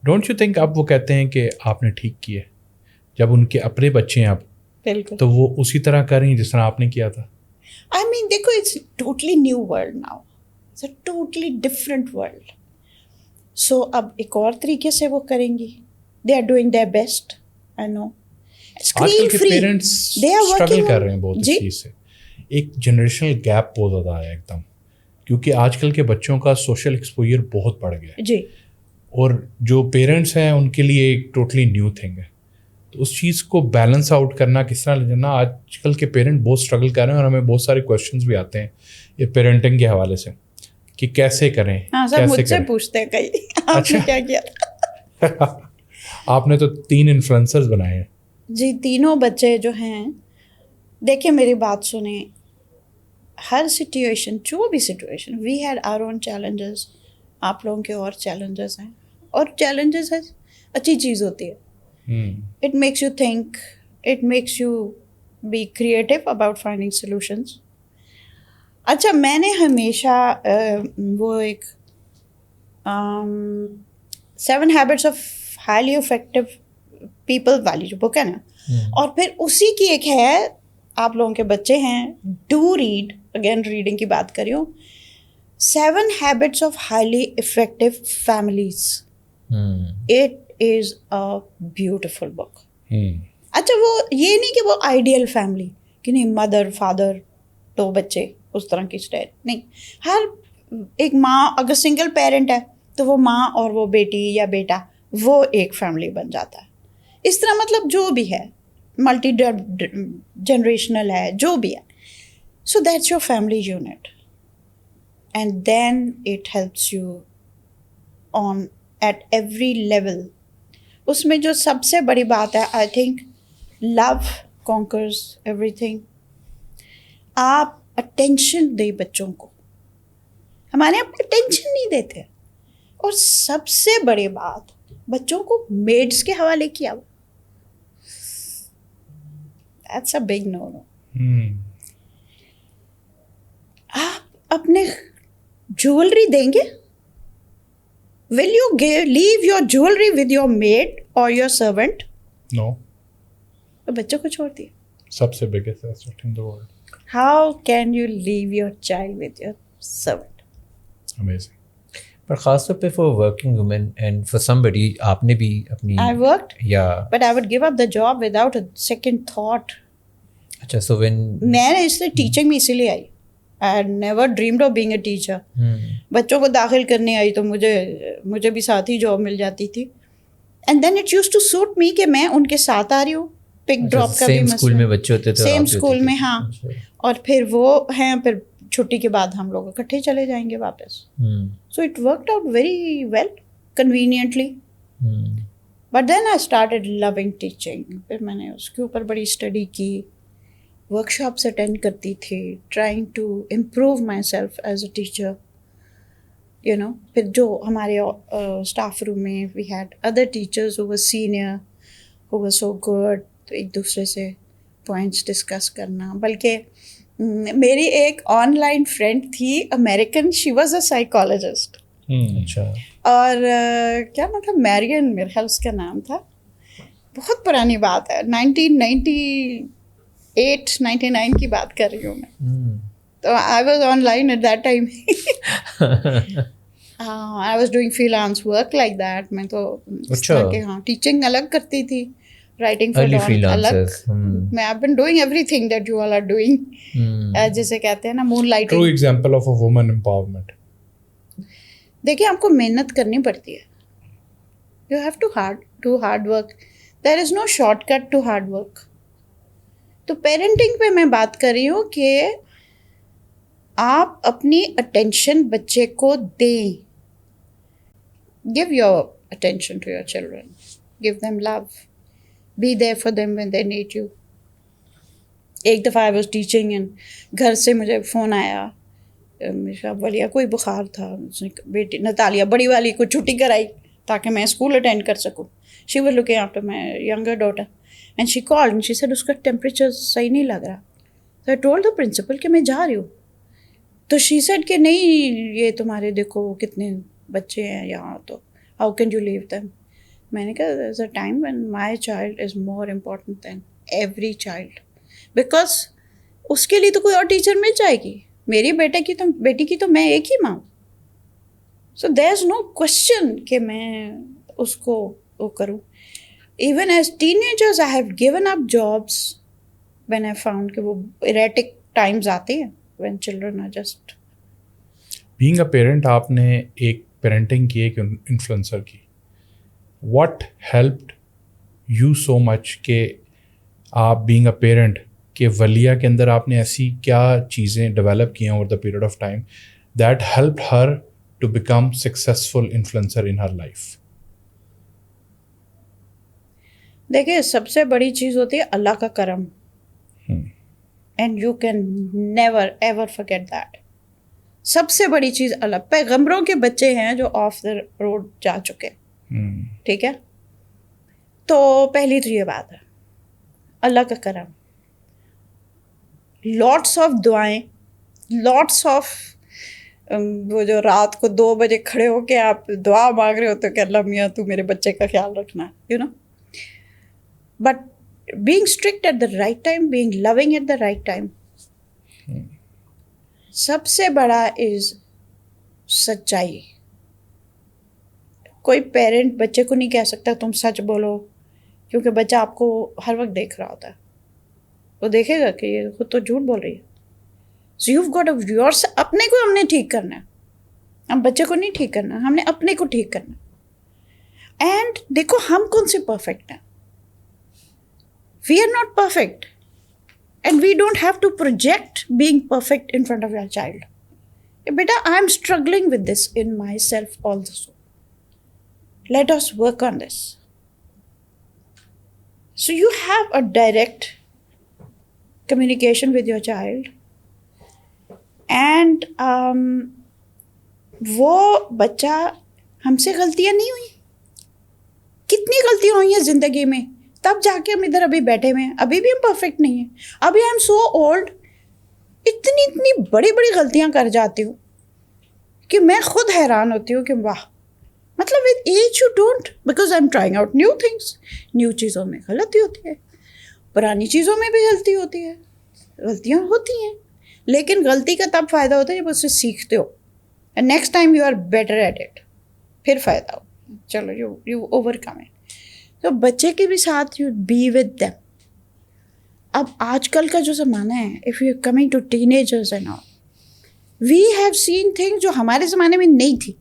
ڈونٹ یو تھنک اب وہ کہتے ہیں کہ آپ نے ٹھیک کیا, جب ان کے اپنے بچے ہیں اب بالکل تو وہ اسی طرح کر رہی ہیں جس طرح آپ نے کیا تھا. آئی مین دیکھو it's totally new world now, it's a totally different world. So اب ایک اور طریقے سے وہ کریں گی, they are doing their best. I know screen free parents struggle کر رہے ہیں بہت اس چیز سے. ایک جنریشنل گیپ بہت زیادہ آیا ایک دم, کیونکہ آج کل کے بچوں کا سوشل ایکسپوجر بہت بڑھ گیا ہے جی, اور جو پیرنٹس ہیں ان کے لیے ایک ٹوٹلی نیو تھنگ ہے. تو اس چیز کو بیلنس آؤٹ کرنا کس طرح لے جانا, آج کل کے پیرنٹ بہت اسٹرگل کر رہے ہیں, اور ہمیں بہت سارے کویشچنس بھی آتے ہیں یہ پیرنٹنگ کے حوالے سے کہ کیسے کریں. ہاں سب مجھ سے پوچھتے ہیں کئی, آپ نے کیا کیا. آپ نے تو 3 انفلوئنسرز بنائے ہیں. جی تینوں بچے جو ہیں, دیکھیں میری بات سنیں, ہر سچویشن جو بھی situation we had our own challenges, آپ لوگوں کے اور چیلنجز ہیں, اور چیلنجز ہے اچھی چیز ہوتی ہے. It makes you think, it makes you be creative about finding solutions. اچھا میں نے ہمیشہ وہ ایک 7 Habits of Highly Effective People والی جو بک ہے نا, اور پھر اسی کی ایک ہے, آپ لوگوں کے بچے ہیں, ڈو ریڈ, اگین ریڈنگ کی بات کر رہی ہوں, 7 Habits of Highly Effective Families. It is a beautiful book. اچھا وہ یہ نہیں کہ وہ آئیڈیل فیملی کہ نہیں مدر فادر 2 بچے اس طرح کی اسٹائل نہیں, ہر ایک ماں اگر سنگل پیرنٹ ہے تو وہ ماں اور وہ بیٹی یا بیٹا وہ ایک فیملی بن جاتا ہے. اس طرح مطلب جو بھی ہے ملٹی جنریشنل ہے جو بھی ہے, so that's your family unit, and then it helps you on at every level. اس میں جو سب سے بڑی بات ہے I think love conquers everything. آپ اٹینشن دیں بچوں کو, ہمارے یہاں اٹینشن نہیں دیتے, اور سب سے بڑی بات بچوں کو میڈس کے حوالے کیا ہوا, دیٹس اے بگ نو نو. آپ اپنے جیولری دیں گے, will you leave your jewelry with your maid or your servant? No. تو بچوں کو چھوڑ دیے. سب سے biggest asset in the world. How can you leave your child with your servant? Amazing. پر خاص طور پہ for working women and for somebody, آپ نے بھی اپنی I worked. Yeah. But I would give up the job without a second thought. اچھا so when میں اس لیے ٹیچنگ میں اسی لیے آئی. I had never dreamed of being a teacher. بچوں کو داخل کرنے آئی تو مجھے بھی ساتھ ہی جاب مل جاتی تھی. And then it used to suit me کہ میں ان کے ساتھ آ رہی ہوں, پک ڈراپ کا بھی مسئلہ, اسکول میں بچے ہوتے تھے, سیم اسکول میں, ہاں, اور پھر وہ ہیں, پھر چھٹی کے بعد ہم لوگ اکٹھے چلے جائیں گے واپس. So it worked out very well conveniently. But then I started loving teaching. پھر میں نے اس کے اوپر بڑی اسٹڈی کی, ورک شاپس اٹینڈ کرتی تھی, trying to improve myself as a teacher, you know. پھر جو ہمارے اسٹاف روم میں we had other teachers who were senior who were so good, تو ایک دوسرے سے پوائنٹس ڈسکس کرنا. بلکہ میری ایک آن لائن فرینڈ تھی American, she was a psychologist. اچھا. اور کیا نام تھا, میرین میرے خیال اس کا نام تھا. بہت پرانی بات ہے, 1998-99 کی بات کر رہی ہوں میں. تو I was online at that time. I was doing freelance work like that. میں تو ہاں ٹیچنگ الگ کرتی تھی, رائٹنگ فار الگ. میں I been doing everything that you all are doing, جسے کہتے ہیں نا moonlighting. True example of a woman empowerment. دیکھیے آپ کو محنت کرنی پڑتی ہے. You have to do hard work. There is no shortcut to hard work. تو پیرنٹنگ پہ میں بات کر رہی ہوں کہ آپ اپنی اٹینشن بچے کو دیں. Give your attention to your children, give them love, be there for them when they need you. ایک دفعہ آئی واز ٹیچنگ اینڈ گھر سے مجھے فون آیا, ولیہ کوئی بخار تھا, بیٹی نتالیہ بڑی والی کو چھٹی کرائی تاکہ میں اسکول اٹینڈ کر سکوں. She was looking after my younger daughter and she called and she said اس کا ٹیمپریچر صحیح نہیں لگ رہا. تو آئی ٹولڈ دا پرنسپل کہ میں جا رہی ہوں. تو شی سیڈ کہ نہیں, یہ تمہارے دیکھو کتنے بچے ہیں یہاں, تو how can you leave them. میں نے کہا there is a time when my child is more important than every child, because اس کے لیے تو کوئی اور ٹیچر مل جائے گی. میری بیٹی کی تو میں ایک ہی ماں. سو دیر از نو کوشچن کہ میں اس کو وہ کروں. Even as teenagers I have given up jobs when I found کہ وہ اریٹک ٹائمز آتے ہیں when children are just. Being a parent, آپ نے ایک پیرنٹنگ کی, ایک انفلوئنسر کی. What helped you so much کہ آپ بینگ اے پیرنٹ کہ ولیہ کے اندر آپ نے ایسی کیا چیزیں ڈیولپ کی ہیں over the period of time that helped her to become successful influencer in her life? دیکھیے سب سے بڑی چیز ہوتی ہے اللہ کا کرم, and you can never ever forget that. سب سے بڑی چیز اللہ. پیغمبروں کے بچے ہیں جو آف دا روڈ جا چکے, ٹھیک ہے. تو پہلی تو یہ بات ہے اللہ کا کرم. لاٹس آف دعائیں, لاٹس آف وہ جو رات کو 2 بجے کھڑے ہو کے آپ دعا مانگ رہے ہوتے کہ اللہ میاں تو میرے بچے کا خیال رکھنا, you know. But being strict at the right time, being loving at the right time. سب سے بڑا از سچائی. کوئی پیرنٹ بچے کو نہیں کہہ سکتا تم سچ بولو, کیونکہ بچہ آپ کو ہر وقت دیکھ رہا ہوتا ہے. وہ دیکھے گا کہ یہ خود تو جھوٹ بول رہی ہے. سو یو گاٹ یور, اپنے کو ہم نے ٹھیک کرنا ہے, ہم بچے کو نہیں ٹھیک کرنا, ہم نے اپنے کو ٹھیک کرنا. اینڈ دیکھو ہم کون سے پرفیکٹ ہیں. We are not perfect and we don't have to project being perfect in front of your child. بیٹا I am struggling with this in myself also, let us work on this. So you have a direct communication with your child and وہ بچہ ہم سے غلطیاں نہیں ہوئی, کتنی غلطیاں ہوئی ہیں زندگی میں, تب جا کے ہم ادھر ابھی بیٹھے ہوئے ہیں. ابھی بھی ہم پرفیکٹ نہیں ہیں. ابھی آئی ایم سو اولڈ, اتنی بڑی غلطیاں کر جاتی ہوں کہ میں خود حیران ہوتی ہوں کہ واہ, مطلب with age you don't, because I am trying out new things. New چیزوں میں غلطی ہوتی ہے, پرانی چیزوں میں بھی غلطی ہوتی ہے, غلطیاں ہوتی ہیں, لیکن غلطی کا تب فائدہ ہوتا ہے جب اس سے سیکھتے ہو and next time you are better at it, پھر فائدہ ہو. چلو یو اوور کم اٹ. تو بچے کے بھی ساتھ یو بی ود دیم. اب آج کل کا جو زمانہ ہے, if you coming to teenagers and all, we have seen thing جو ہمارے زمانے میں نہیں تھی.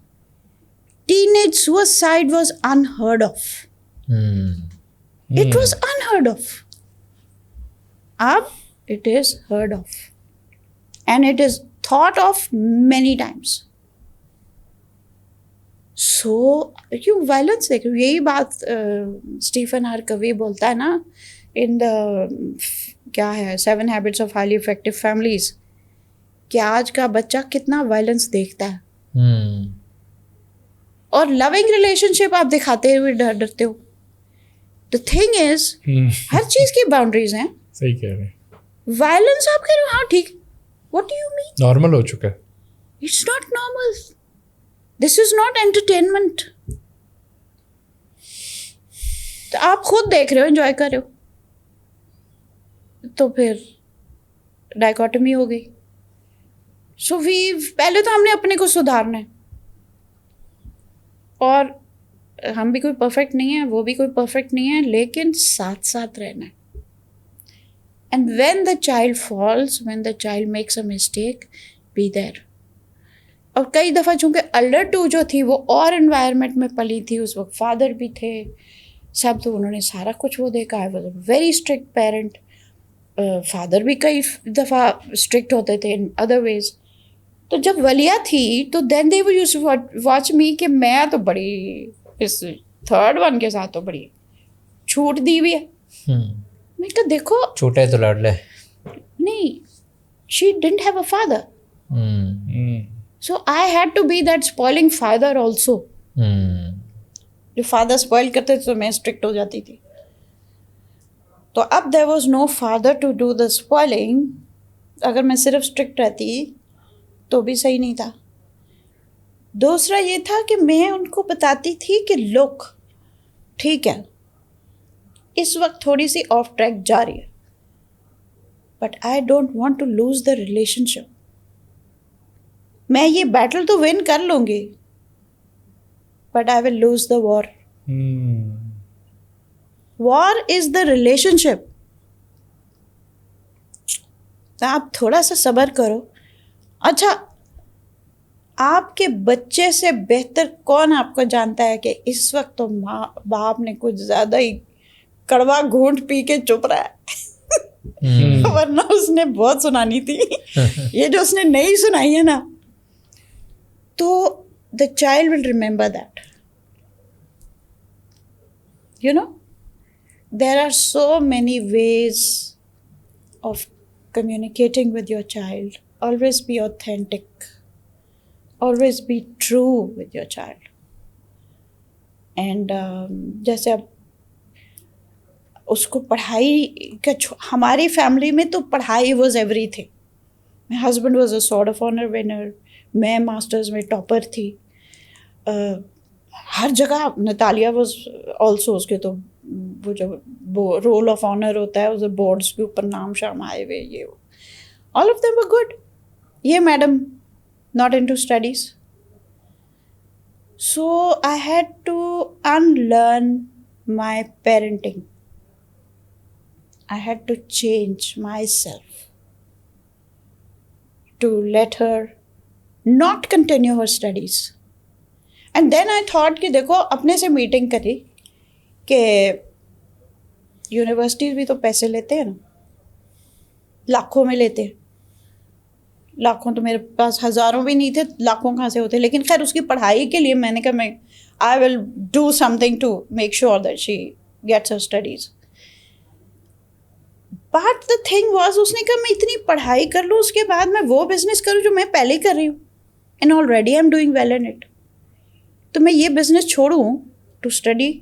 Teenage suicide was unheard of. It was unheard of. Ab it is heard of. And it is thought of many times. So, you violence دیکھو, یہی بات Stephen are کوی بولتا ہے نا ان دا کیا ہے 7 Habits of Highly Effective Families, کہ آج کا بچہ کتنا وائلنس دیکھتا ہے اور لونگ ریلیشن شپ آپ دکھاتے ہوئے ڈرتے ہو. دا تھنگ از ہر چیز کی باؤنڈریز ہیں. صحیح کہہ رہے ہیں. وائلنس آپ کہہ رہے ہو, ہاں ٹھیک, what do you mean? Normal ہو چکا ہے. It's not normal. This is not entertainment. تو آپ خود دیکھ رہے ہو, انجوائے کر رہے ہو, تو پھر ڈائیکاٹمی ہو گئی. سو پہلے تو ہم نے اپنے کو سدھارنا ہے, اور ہم بھی کوئی پرفیکٹ نہیں ہیں, وہ بھی کوئی پرفیکٹ نہیں ہے, لیکن ساتھ ساتھ رہنا ہے. And when the child falls, when the child makes a mistake, be there. اور کئی دفعہ چونکہ الڈر ٹو جو تھی وہ اور انوائرمنٹ میں پلی تھی, اس وقت فادر بھی تھے سب, تو انہوں نے سارا کچھ وہ دیکھا. I was a very strict parent. Father بھی کئی دفعہ اسٹرکٹ ہوتے تھے ان ادر ویز. تو جب ولیہ تھی تو دین دے یوز ٹو واچ می کہ میں تو بڑی اس تھرڈ ون کے ساتھ تو بڑی چھوٹ دی ہوئی ہے. میں کہا دیکھو چھوٹے تو لڑ لے. نہیں, she didn't have a father, so I had to be that spoiling father also. جو فادر اسپوائل کرتے تھے تو میں اسٹرکٹ ہو جاتی تھی. تو اب there was no father to do the spoiling. اگر میں صرف اسٹرکٹ رہتی تو بھی صحیح نہیں تھا. دوسرا یہ تھا کہ میں ان کو بتاتی تھی کہ لک ٹھیک ہے اس وقت تھوڑی سی آف ٹریک جا رہی ہے, but I don't want to lose the relationship. میں یہ بیٹل تو ون کر لوں گی, but I will lose the war. War is the relationship. آپ تھوڑا سا صبر کرو. اچھا, آپ کے بچے سے بہتر کون آپ کو جانتا ہے کہ اس وقت تو ماں باپ نے کچھ زیادہ ہی کڑوا گھونٹ پی کے چپ رہا ہے, ورنہ اس نے بہت سنانی تھی. یہ جو اس نے نہیں سنائی ہے نا, تو the child will remember that. You know, there are so many ways of communicating with your child. Always be authentic. Always be true with your child. And جیسے اب اس کو پڑھائی کا, ہماری فیملی میں تو پڑھائی was every thing. My husband was a sword of honor winner. میں ماسٹرز میں ٹاپر تھی. ہر جگہ نتالیہ واز آلسو, اس کے تو وہ جو رول آف آنر ہوتا ہے اسے بورڈس کے اوپر نام شام آئے ہوئے, یہ all of them were good. یہ madam not into studies. So I had to unlearn my parenting. I had to change myself to let her not continue her studies. And then I thought کہ دیکھو اپنے سے meeting کری کہ universities بھی تو پیسے لیتے ہیں نا, لاکھوں میں لیتے ہیں. لاکھوں تو میرے پاس ہزاروں بھی نہیں تھے, لاکھوں کہاں سے ہوتے. لیکن خیر اس کی پڑھائی کے لیے میں نے کہا میں I will do something to make sure that she gets her studies. But the thing was, اس نے کہا میں اتنی پڑھائی کر لوں اس کے بعد میں وہ بزنس کروں جو میں پہلے ہی کر رہی ہوں, and already I am doing well in it. تو میں یہ بزنس چھوڑوں ٹو اسٹڈی,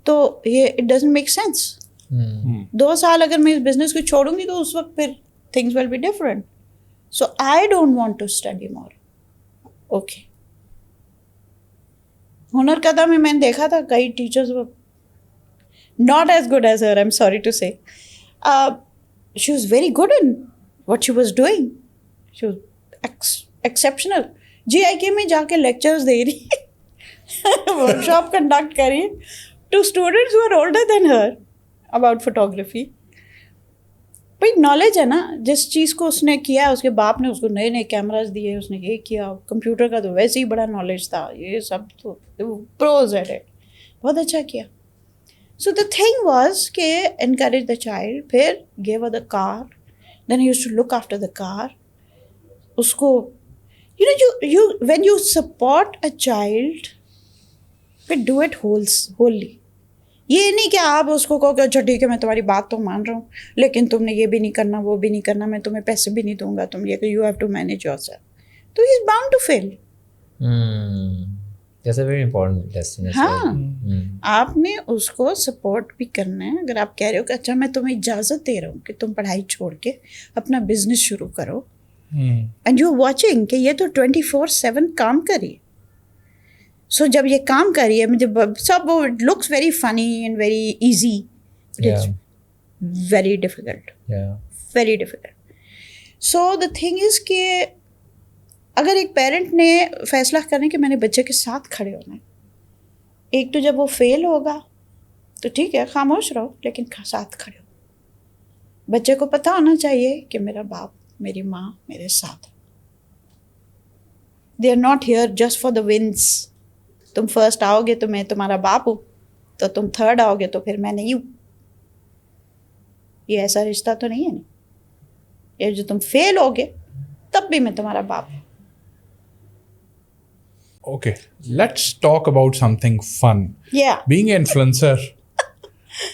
تو یہ اٹ ڈزنٹ میک سینس. 2 سال اگر میں اس بزنس کو چھوڑوں گی تو اس وقت پھر things will be different. So I don't want to study more. Okay, ہنر قدہ میں نے دیکھا تھا کئی teachers not as good as her, I am sorry to say. She was very good in what she was doing. She was exceptional. G I K میں جا کے لیکچرز دے رہی, ورک شاپ کنڈکٹ کر رہی to students who are older than her about photography. بھائی knowledge ہے نا, جس چیز کو اس نے کیا, اس کے باپ نے اس کو نئے نئے کیمراز دیے, اس نے یہ کیا. کمپیوٹر کا تو ویسے ہی بڑا نالج تھا, یہ سب تو پروز ایٹ اٹ, بہت اچھا کیا. سو دا تھنگ واز کہ انکریج دا چائلڈ, پھر give her the car, then you to look after the car. اس کو you when you support a child, but do it wholly. یہ نہیں کہ آپ اس کو کہو کہ اچھا ٹھیک ہے میں تمہاری بات تو مان رہا ہوں لیکن تم نے یہ بھی نہیں کرنا وہ بھی نہیں کرنا, میں تمہیں پیسے بھی نہیں دوں گا, تم یہ کہ you have to manage yourself. تو he is bound to fail. That's a very important lesson. ہاں آپ نے اس کو سپورٹ بھی کرنا ہے. اگر آپ کہہ رہے ہو کہ اچھا میں تمہیں اجازت دے رہا ہوں کہ تم پڑھائی چھوڑ کے اپنا بزنس شروع کرو, اینڈ یو واچنگ کہ یہ تو 24/7 کام کری. سو جب یہ کام کری ہے جب سب looks very funny and very easy, very difficult, very difficult. So the thing is کہ اگر ایک پیرنٹ نے فیصلہ کرنا کہ میں نے بچے کے ساتھ کھڑے ہونا ہے, ایک تو جب وہ فیل ہوگا تو ٹھیک ہے خاموش رہو لیکن ساتھ کھڑے ہو. بچے کو پتہ ہونا چاہیے کہ میرا باپ میری ماں میرے ساتھ. They are not here just for the ones. تم فرسٹ آؤ گے تو میں تمہارا باپ ہوں, تو تم تھرڈ آؤ گے تو پھر میں نہیں ہوں. یہ ایسا رشتہ تو نہیں ہے نا. یہ جو تم فیل ہوگے تب بھی میں تمہارا باپ ہوں. Okay, let's talk about something fun. Yeah. Being an influencer,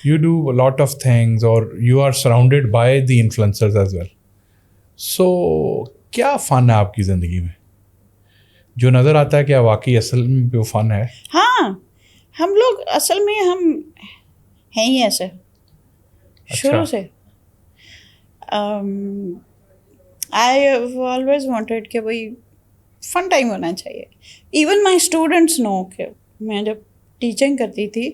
you do a lot of things or you are surrounded by the influencers as well. So, کیا فن ہے آپ کی زندگی میں جو نظر آتا ہے کیا واقعی اصل میں بھی وہ فن ہے؟ ہاں ہم لوگ اصل میں ہم ہیں ہی ایسے شروع سے. آئی ہیو آلویز وانٹیڈ کہ بھائی فن ٹائم ہونا چاہیے. ایون مائی اسٹوڈنٹس نو کہ میں جب ٹیچنگ کرتی تھی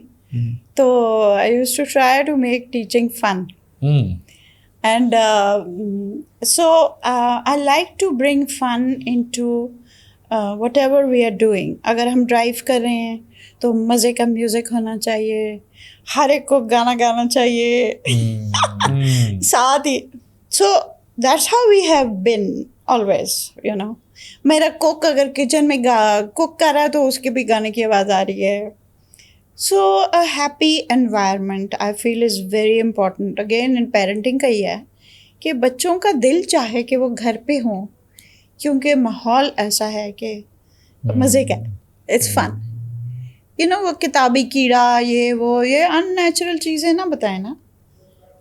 تو I use to try to make teaching fun. And so I like to bring fun into whatever we are doing. اگر ہم ڈرائیو کر رہے ہیں تو مزے کا میوزک ہونا چاہیے, ہر ایک کو گانا گانا چاہیے ساتھ ہی. So that's how we have been always, you know. میرا کوک اگر کچن میں کوک کر رہا ہے تو اس کی بھی گانے کی آواز آ رہی ہے. So a happy environment I feel is very important. Again in parenting کا یہ ہے کہ بچوں کا دل چاہے کہ وہ گھر پہ ہوں کیونکہ ماحول ایسا ہے کہ مزے کا, اٹس فن. یو نو وہ کتابی کیڑا یہ ان نیچرل چیزیں نہ بتائیں نا.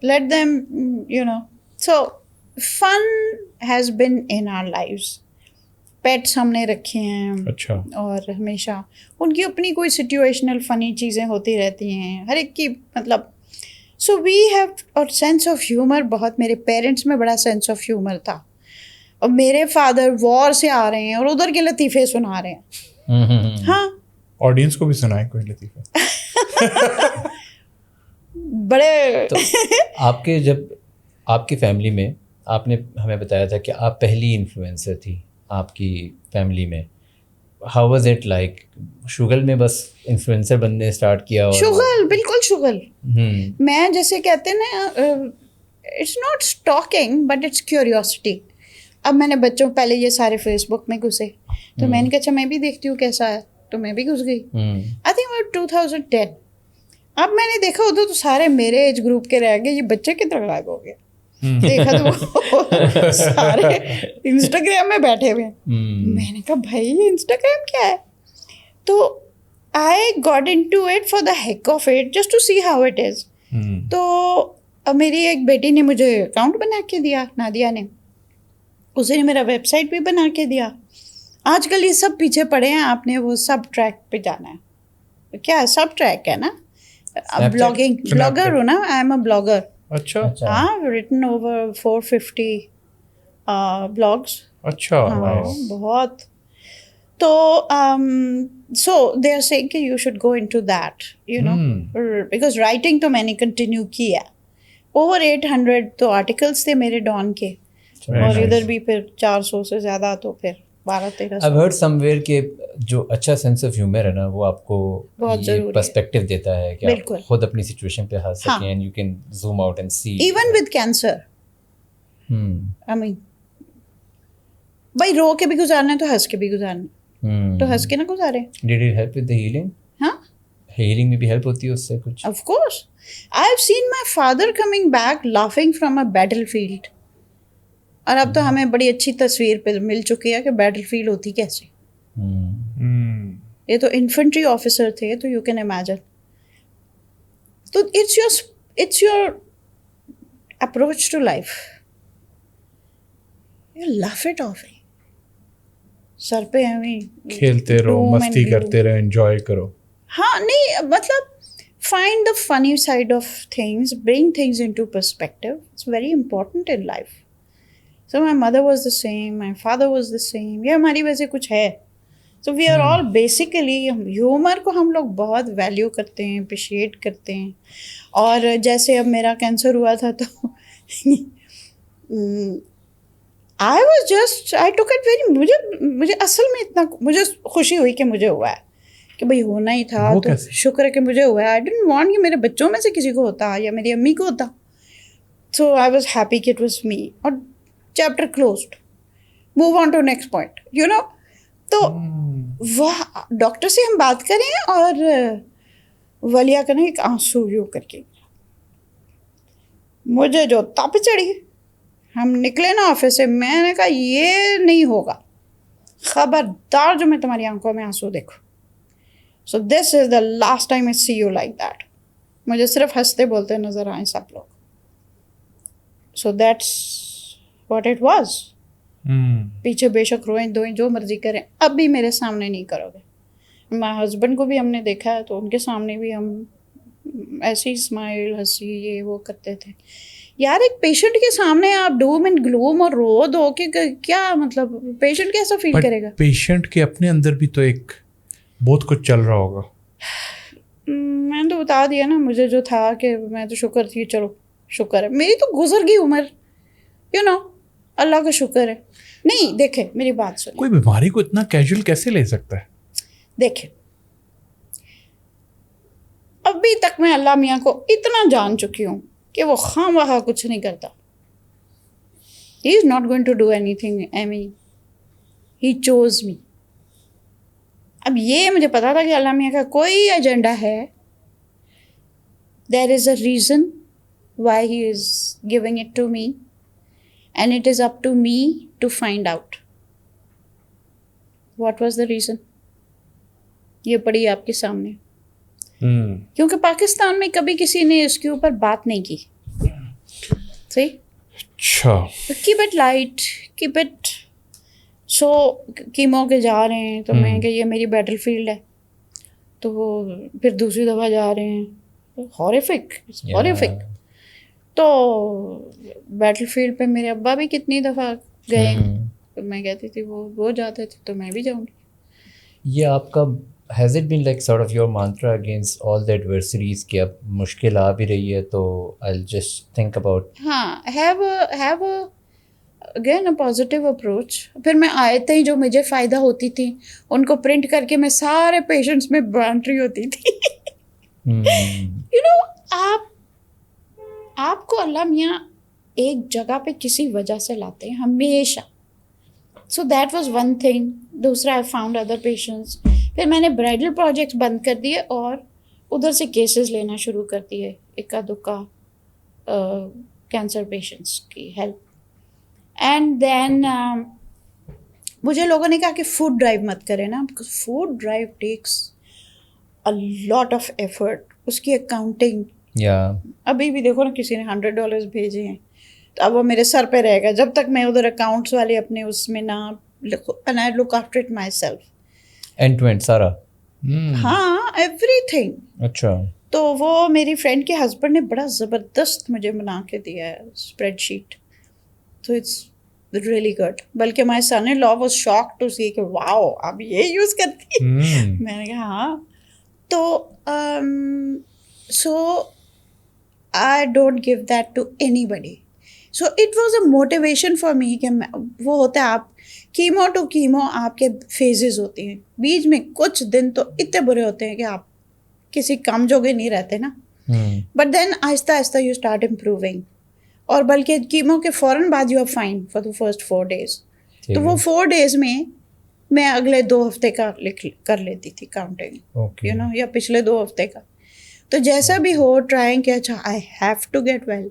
Let them you know. So fun has been in our lives. Pets ہم نے رکھے ہیں اور ہمیشہ ان کی اپنی کوئی سچویشنل فنی چیزیں ہوتی رہتی ہیں ہر ایک کی مطلب. سو وی ہیو اور سینس آف ہیومر بہت. میرے پیرنٹس میں بڑا سینس آف ہیومر تھا, اور میرے فادر وار سے آ رہے ہیں اور ادھر کے لطیفے سنا رہے ہیں. ہاں آڈینس کو بھی سنائیں کوئی لطیفہ بڑے. تو آپ کے جب آپ کی فیملی میں آپ نے ہمیں بتایا تھا کہ آپ پہلی انفلوئنسر تھی آپ کی فیملی میں. How was it like? شغل میں بس انفلوئنسر بننے اسٹارٹ کیا؟ شغل, بالکل شغل. میں جیسے کہتے ہیں نا it's not stalking but it's curiosity. اب میں نے بچوں پہلے یہ سارے فیس بک میں گھسے تو میں نے کہا اچھا میں بھی دیکھتی ہوں کیسا ہے, تو میں بھی گھس گئی. I think 2010. اب میں نے دیکھا ادھر تو سارے میرے ایج گروپ کے رہ گئے, یہ بچے کتنے لائق ہو گئے. دیکھا تو سارے انسٹاگرام میں بیٹھے ہوئے ہیں. میں نے کہا بھائی انسٹاگرام کیا ہے؟ تو I got into it for the heck of it just to see how it is. تو میری ایک بیٹی نے مجھے اکاؤنٹ بنا کے دیا, نادیہ نے. اسی نے میرا ویب سائٹ بھی بنا کے دیا. آج کل یہ سب پیچھے پڑے ہیں, آپ نے وہ سب ٹریک پہ جانا ہے. کیا سب ٹریک ہے نا, بلاگنگ, بلاگر ہوں نا. I am a blogger. اچھا ہاں, ریٹن اوور 450 بلاگس. اچھا بہت. تو سو دے آر سیئنگ کہ you should go into that, you know, because writing تو میں نے کنٹینیو کی ہے. اوور 800 تو آرٹیکلس تھے میرے ڈان کے, اور ادھر بھی پھر 400 سے زیادہ, تو پھر 12-13. I've heard somewhere کہ جو اچھا سینس آف ہیومر ہے نا وہ آپ کو یہ پرسپیکٹو دیتا ہے کہ آپ خود اپنی سچویشن پہ ہنس سکیں and you can zoom out and see. Even with cancer. I mean بھائی رو کے بھی گزارنا ہے تو ہنس کے بھی گزارنا ہے, تو ہنس کے نہ گزارے. Did it help with the healing? ہاں, ہیلنگ میں بھی ہیلپ ہوتی ہے اس سے کچھ؟ Of course. I have seen my father coming back laughing from a battlefield. اور اب تو ہمیں بڑی اچھی تصویر پہ مل چکی ہے کہ بیٹل فیلڈ ہوتی کیسے. یہ تو انفنٹری آفیسر تھے, تو یو کین امیجن. تو it's your approach to life. You laugh it off. سر پہ ہمیں کھیلتے رہو, مستی کرتے رہو, انجوائے کرو. ہاں نہیں مطلب find the funny side of things, bring things into perspective. It's very important in life. So my mother was the same, my father was the same. یہ ہماری وجہ کچھ ہے. So we are all basically, humour کو ہم لوگ بہت value کرتے ہیں, اپریشیٹ کرتے ہیں. اور جیسے اب میرا کینسر ہوا تھا تو I took it very, مجھے اصل میں اتنا مجھے خوشی ہوئی کہ مجھے ہوا ہے, کہ بھائی ہونا ہی تھا تو شکر ہے کہ مجھے ہوا ہے. آئی ڈونٹ وانٹ کہ میرے بچوں میں سے کسی کو ہوتا یا میری امی کو ہوتا. سو آئی واز ہیپی کہ اٹ واز می, اور chapter closed, move on to next point, you know. تو وہ ڈاکٹر سے ہم بات کریں اور ولیہ کا نا ایک آنسو یوں کر کے مجھے جو تپ چڑھی. ہم نکلے نا آفس سے, میں نے کہا یہ نہیں ہوگا, خبردار جو میں تمہاری آنکھوں میں آنسو دیکھوں. So this is the last time I see you like that. مجھے صرف ہنستے بولتے نظر آئے سب لوگ. So that's what it was. پیچھے بے شک روئیں دوئیں جو مرضی کریں, اب بھی میرے سامنے نہیں کرو گے. مائی ہسبینڈ کو بھی ہم نے دیکھا ہے تو ان کے سامنے بھی ہم ایسی اسمائل ہنسی یہ وہ کرتے تھے. یار ایک پیشنٹ کے سامنے آپ ڈوم اینڈ گلوم اور رو دو کہ کیا مطلب, پیشنٹ کیسا فیل کرے گا؟ پیشنٹ کے اپنے اندر بھی تو ایک بہت کچھ چل رہا ہوگا. میں نے تو بتا دیا نا, مجھے جو تھا کہ میں تو شکر تھی, چلو شکر ہے میری تو گزر گئی عمر, یو نو, اللہ کا شکر ہے. نہیں دیکھیں میری بات سنیں, کوئی بیماری کو اتنا کیجول کیسے لے سکتا ہے؟ دیکھیں ابھی تک میں اللہ میاں کو اتنا جان چکی ہوں کہ وہ خواہ مخواہ کچھ نہیں کرتا. He is not going to do anything, he choose me. اب یہ مجھے پتا تھا کہ اللہ میاں کا کوئی ایجنڈا ہے. There is a reason why he is giving it to me, and it is up to me to find out what was the reason. یہ پڑی آپ کے سامنے, کیونکہ پاکستان میں کبھی کسی نے اس کے اوپر بات نہیں کی. صحیح, اچھا, keep it light, keep it. So chemo کے جا رہے ہیں تو میں کہ یہ میری بیٹل فیلڈ ہے, تو وہ پھر دوسری دفعہ جا رہے ہیں, ہارفک. تو بیٹل فیلڈ پہ میرے ابا بھی کتنی دفعہ گئے, تو میں کہتی تھی وہ جاتے تھے تو میں بھی جاؤں گی. یہ آپ کا has it been like sort of your mantra against all the adversities کہ اب مشکل آ بھی رہی ہے تو I'll just think about. ہاں, have a again a positive approach. پھر میں آیتیں ہی جو مجھے فائدہ ہوتی تھیں ان کو پرنٹ کر کے میں سارے پیشنٹس میں بانٹ رہی ہوتی تھی. یو نو, آپ کو اللہ میاں ایک جگہ پہ کسی وجہ سے لاتے ہیں ہمیشہ. سو دیٹ واز ون تھنگ. دوسرا آئی فاؤنڈ ادر پیشنٹس. پھر میں نے برائڈل پروجیکٹس بند کر دیے اور ادھر سے کیسز لینا شروع کر دیے, اکا دکا کینسر پیشنٹس کی ہیلپ. اینڈ دین مجھے لوگوں نے کہا کہ فوڈ ڈرائیو مت کرے نا, because food drive takes a lot of effort. اس کی اکاؤنٹنگ, ابھی بھی دیکھو نا کسی نے $100 بھیجے ہیں تو اب وہ میرے سر پہ رہے گا جب تک میں ادھر اکاؤنٹس والے اپنے اس میں نہ لکھو. And I look after it myself, end to end سارا. ہاں, ایوری تھنگ. اچھا, تو وہ میری فرینڈ کے ہسبینڈ نے بڑا زبردست مجھے بنا کے دیا ہے اسپریڈ شیٹ. تو اٹس ریئلی گڈ. بلکہ مائی سن ان لا واز شاک ٹو سی کہ واؤ اب یہ یوز کرتی. میں نے کہا ہاں. تو so I don't give that to anybody. So it was a motivation for me کہ وہ ہوتا ہے آپ کیمو ٹو کیمو آپ کے فیزز ہوتے ہیں, بیچ میں کچھ دن تو اتنے برے ہوتے ہیں کہ آپ کسی کام جوگے نہیں رہتے نا. بٹ دین آہستہ آہستہ یو اسٹارٹ امپروونگ. اور بلکہ کیمو کے فوراً بعد you are fine for the first 4 days. تو وہ 4 days میں اگلے 2 ہفتے کا کر لیتی تھی کاؤنٹنگ, یو نو, یا پچھلے 2 ہفتے کا. تو جیسا بھی ہو ٹرائنگ کہ اچھا I have to get well,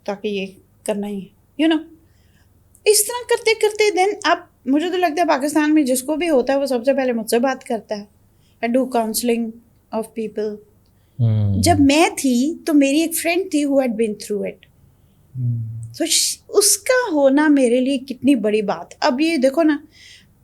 تاکہ یہ کرنا ہی ہے, یو نو. اس طرح کرتے کرتے دین اب مجھے تو لگتا ہے پاکستان میں جس کو بھی ہوتا ہے وہ سب سے پہلے مجھ سے بات کرتا ہے. I do counselling of people. جب میں تھی تو میری ایک فرینڈ تھی who had been through it. تو اس کا ہونا میرے لیے کتنی بڑی بات. اب یہ دیکھو نا,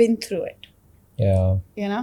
been through it. You know?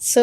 So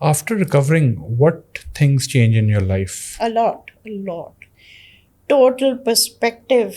After recovering, what things change in your life? A lot. Total perspective,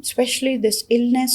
especially this illness,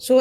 So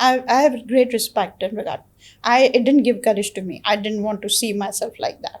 I have great respect and regard. It didn't give courage to me. I didn't want to see myself like that.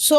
So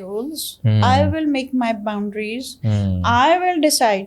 rules. I will make my boundaries. I will decide.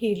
he'll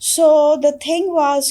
So the thing was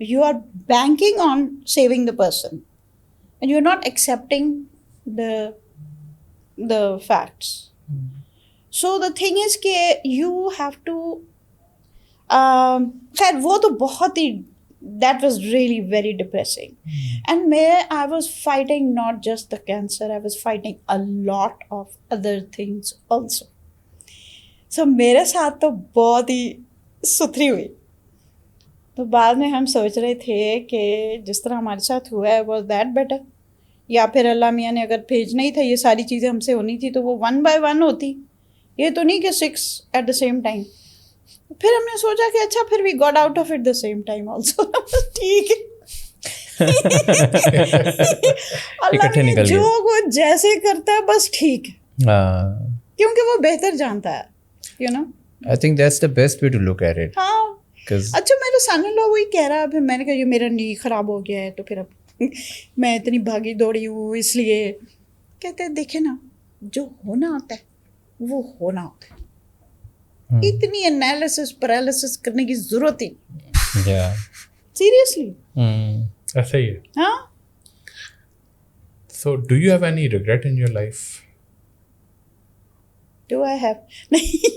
you are banking on saving the person and you're not accepting the facts. So the thing is کہ you have to خیر وہ تو بہت ہی that was really very depressing. And I was fighting not just the cancer, I was fighting a lot of other things also. So میرے ساتھ تو بہت ہی ستھری ہوئی. تو بعد میں ہم سوچ رہے تھے کہ جس طرح ہمارے ساتھ ہوا ہے was that better, یا پھر اللہ میاں نے اگر بھیجنا ہی تھا یہ ساری چیزیں ہم سے ہونی تھی تو وہ 1 by 1 ہوتی, یہ تو نہیں کہ 6 at the same time. پھر ہم نے سوچا کہ اچھا پھر we got out of it the same time also. ٹھیک ہے, اللہ جو وہ جیسے کرتا ہے بس ٹھیک ہے, کیونکہ وہ بہتر جانتا ہے, you know. I think that's the best way to look at it. ہاں اچھا میرا سن ان لا وہی کہہ رہا, پھر میں نے کہا یہ میرا نی خراب ہو گیا ہے تو پھر اب میں اتنی بھاگی دوڑی ہوں اس لیے. کہتے ہیں دیکھیں نا جو ہونا ہوتا ہے وہ ہونا ہوتا ہے, اتنی انالیسس پیرالیسس کرنے کی ضرورت ہی نہیں, سیریسلی ایسا ہی ہے. ہاں. So do you have any regret in your life? Do I have? نہیں,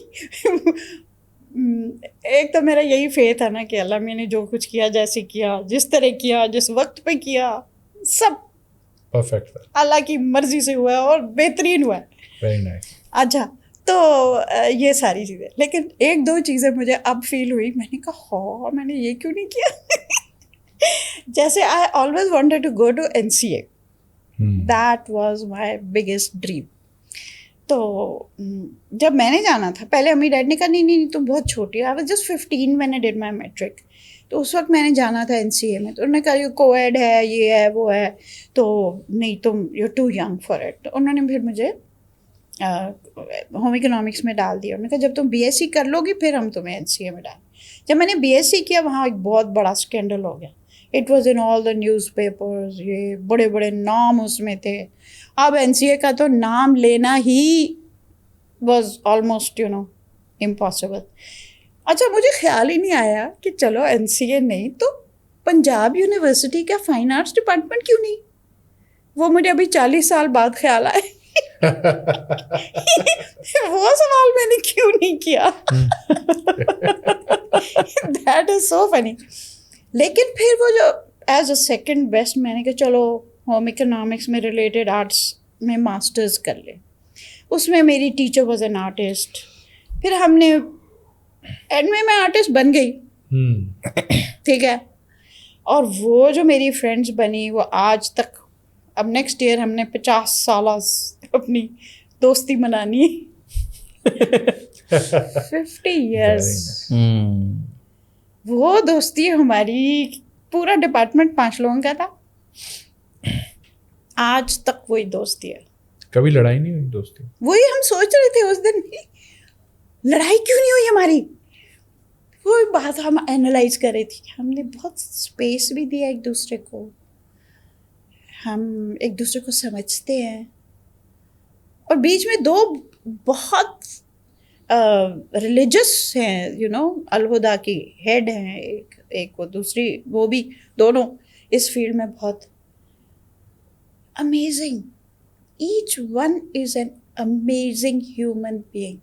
ایک تو میرا یہی فیتھ ہے نا کہ اللہ میں نے جو کچھ کیا, جیسے کیا, جس طرح کیا, جس وقت پہ کیا, سب پرفیکٹ اللہ کی مرضی سے ہوا ہے اور بہترین ہوا ہے. Very nice. اچھا تو یہ ساری چیزیں, لیکن 1-2 چیزیں مجھے اب فیل ہوئی, میں نے کہا ہاں میں نے یہ کیوں نہیں کیا. جیسے I always wanted to go to NCA, that was my biggest dream. تو جب میں نے جانا تھا, پہلے امی ڈیڈ نے کہا نہیں تم بہت چھوٹی ہو, I was just 15 when I did my metric. تو اس وقت میں نے جانا تھا NCA میں, تو انہوں نے کہا یہ کویڈ ہے, یہ ہے, وہ ہے, تو نہیں تم you're too young for it. تو انہوں نے پھر مجھے ہوم اکنامکس میں ڈال دیا. انہوں نے کہا جب تم BSc کر لو گی پھر ہم تمہیں NCA میں ڈالیں. جب میں نے BSc کیا وہاں ایک بہت بڑا اسکینڈل ہو گیا. It was in all the news papers, یہ بڑے بڑے نام اس میں تھے. اب NCA کا تو نام لینا ہی واز آلموسٹ امپاسبل. اچھا مجھے خیال ہی نہیں آیا کہ چلو NCA نہیں تو پنجاب یونیورسٹی کا فائن آرٹس ڈپارٹمنٹ کیوں نہیں. وہ مجھے ابھی 40 سال بعد خیال آئے. وہ سوال میں نے کیوں نہیں کیا. دیٹ از سو فنی. لیکن پھر وہ جو ایز اے سیکنڈ بیسٹ میں نے کہا چلو ہوم اکنامکس میں ریلیٹڈ آرٹس میں ماسٹرز کر لے. اس میں میری ٹیچر واز این آرٹسٹ. پھر ہم نے اینڈ میں آرٹسٹ بن گئی, ٹھیک ہے. اور وہ جو میری فرینڈس بنی وہ آج تک, اب نیکسٹ ایئر ہم نے 50 سالہ اپنی دوستی منانی ہے. 50 ایئرس. وہ دوستی ہماری پورا ڈپارٹمنٹ 5 لوگوں کا تھا, آج تک وہی دوستی ہے. کبھی لڑائی نہیں ہوئی دوستی؟ وہی ہم سوچ رہے تھے اس دن, لڑائی کیوں نہیں ہوئی ہماری. وہ بات ہم اینالائز کر رہی تھی. ہم نے بہت اسپیس بھی دیا ایک دوسرے کو, ہم ایک دوسرے کو سمجھتے ہیں. اور بیچ میں 2 بہت ریلیجس ہیں, الہدا کی ہیڈ ہیں, ایک وہ دوسری, وہ بھی دونوں اس فیلڈ میں بہت amazing. Each one is an amazing human being.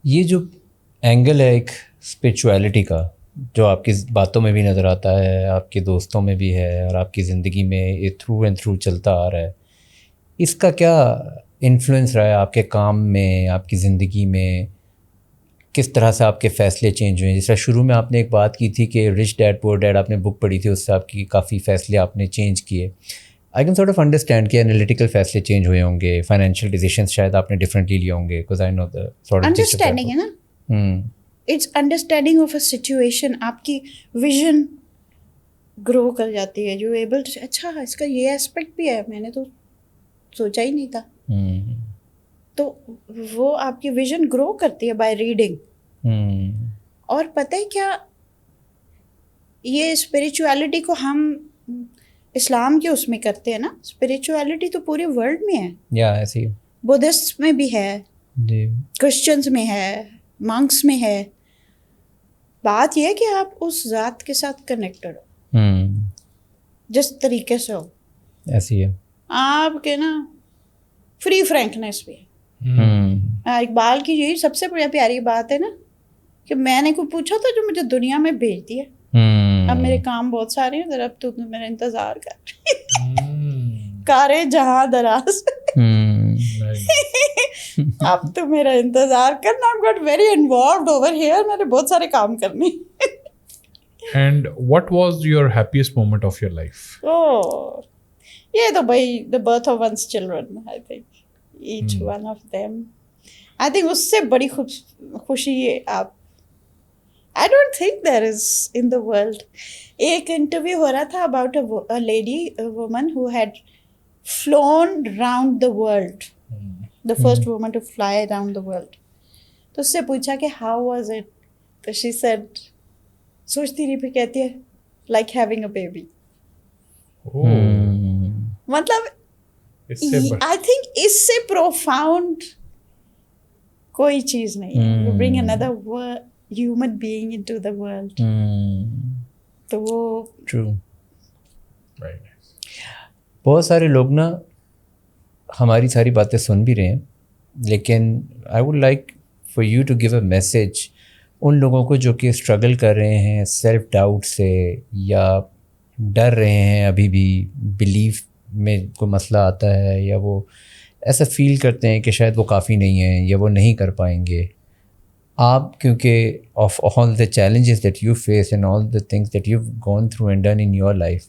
یہ جو اینگل ہے ایک اسپریچویلٹی کا, جو آپ کی باتوں میں بھی نظر آتا ہے, آپ کے دوستوں میں بھی ہے, اور آپ کی زندگی میں یہ تھرو اینڈ تھرو چلتا آ رہا ہے, اس کا کیا انفلوئنس رہا ہے آپ کے کام میں, آپ کی زندگی میں؟ کس طرح سے آپ کے فیصلے چینج ہوئے ہیں؟ جس طرح شروع میں آپ نے ایک بات کی تھی کہ رچ ڈیڈ پور ڈیڈ آپ نے بک پڑھی تھی, اس سے آپ کی کافی فیصلے آپ نے چینج کیے. I can sort of understand کہ انالیٹیکل فیصلے چینج ہوئے ہوں گے, فائنینشیل ڈیسیشنس شاید آپ نے ڈفرینٹلی لیے ہوں گے, because I know the sort of understanding ہے نا, it's understanding of a situation. آپ کی ویژن گرو کر جاتی ہے, جو ایبل ٹو اچھا اس کا یہ اسپیکٹ بھی ہے, میں نے تو سوچا ہی نہیں تھا. تو وہ آپ کی ویژن گرو کرتی ہے بائی ریڈنگ. اور پتہ ہے کیا, یہ اسپریچویلٹی کو ہم اسلام کے اس میں کرتے ہیں نا, اسپریچویلٹی تو پورے ورلڈ میں ہے. یا ایسی بدھسٹ میں بھی ہے, کرسچنس میں ہے, مانکس میں ہے. بات یہ ہے کہ آپ اس ذات کے ساتھ کنیکٹڈ ہو. جس طریقے سے ہو ایسی ہے آپ کے نا فری فرینکنیس بھی ہے. اقبال کی یہی سب سے بڑی پیاری بات ہے نا کہ میں نے کوئی پوچھا تھا جو مجھے دنیا میں بھیج دیا. اب میرے کام بہت سارے ہیں ذرا اب تو میرا انتظار کر کارے جہاں دراز اب تو میرا انتظار کرنا. I've got very involved over here. میں نے بہت سارے کام کرنے. And what was your happiest moment of your life? Oh, یہ تو بھائی the birth of one's children, I think. Each one of them. I think اس سے بڑی خوشی آپ I don't think there is in the world. ایک interview ہو رہا تھا about a lady, a woman who had flown round the world. The first woman to fly around the world. تو اس سے پوچھا کہ how was it? تو she said, سوچتی رہی پھر کہتی ہے like having a baby. مطلب I think اس سے profound کوئی چیز نہیں ہے. You bring another human being into the world. تو وہ True. بہت سارے لوگ نا ہماری ساری باتیں سن بھی رہے ہیں لیکن I would like for you to give a message ان لوگوں کو جو کہ اسٹرگل کر رہے ہیں سیلف ڈاؤٹ سے یا ڈر رہے ہیں ابھی بھی بلیف میں کوئی مسئلہ آتا ہے یا وہ ایسا فیل کرتے ہیں کہ شاید وہ کافی نہیں ہیں یا وہ نہیں کر پائیں گے. آپ کیونکہ of all the challenges that you face and all the things that you gone through and done in your life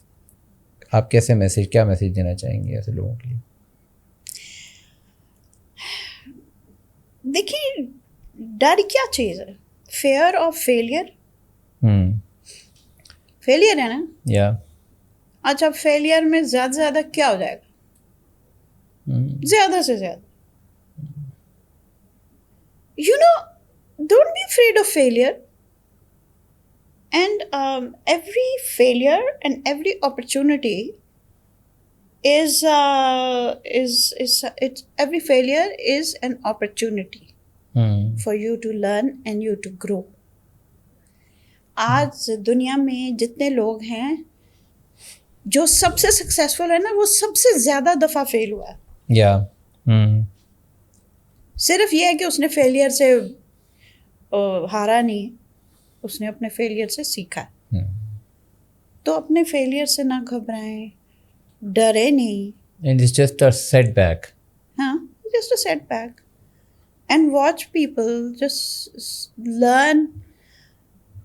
آپ کیا میسیج دینا چاہیں گے ایسے لوگوں کے لیے؟ دیکھیے ڈر کیا چیز ہے؟ Fear of failure. فیلئر ہے نا. یا اچھا فیلئر میں زیادہ سے زیادہ کیا ہو جائے گا؟ زیادہ سے زیادہ you know don't be afraid of failure. And every failure and every opportunity every failure is an opportunity for you to learn and you to grow. آج دنیا میں جتنے لوگ ہیں جو سب سے سکسیزفل ہے نا وہ سب سے زیادہ دفعہ فیل ہوا ہے. صرف یہ ہے کہ اس نے فیلئر سے ہارا نہیں, اس نے اپنے فیلئر سے سیکھا. تو اپنے فیلئر سے نہ گھبرائیں, ڈرے نہیں. And it's just a setback. ہاں just a setback. And watch people just learn.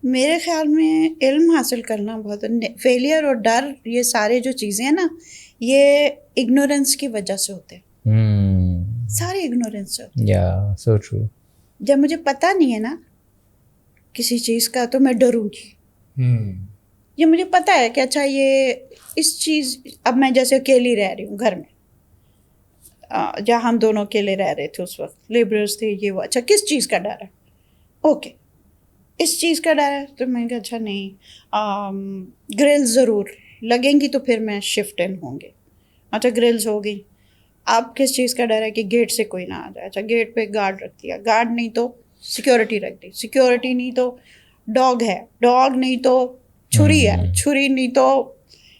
میرے خیال میں علم حاصل کرنا بہت, فیلئر اور ڈر یہ سارے جو چیزیں ہیں نا یہ اگنورینس کی وجہ سے ہوتے ہیں. سارے اگنورینس سے ہوتے ہیں. Yeah, so true. جب مجھے پتہ نہیں ہے نا کسی چیز کا تو میں ڈروں گی. یہ مجھے پتہ ہے کہ اچھا یہ اس چیز, اب میں جیسے اکیلی رہ رہی ہوں گھر میں, جہاں ہم دونوں اکیلے رہ رہے تھے اس وقت, لیبررس تھے یہ وہ, اچھا کس چیز کا ڈر ہے؟ اوکے اس چیز کا ڈر ہے. تو میں نے کہا اچھا نہیں, گرلز ضرور لگیں گی تو پھر میں شفٹ ان ہوں گے. اچھا گرلز ہو گئی. اب کس چیز کا ڈر ہے کہ گیٹ سے کوئی نہ آ جائے. اچھا گیٹ پہ گارڈ رکھ دیا, گارڈ نہیں تو سیکورٹی رکھ دی, سیکورٹی نہیں تو ڈاگ ہے, ڈاگ نہیں تو چھری ہے, چھری نہیں تو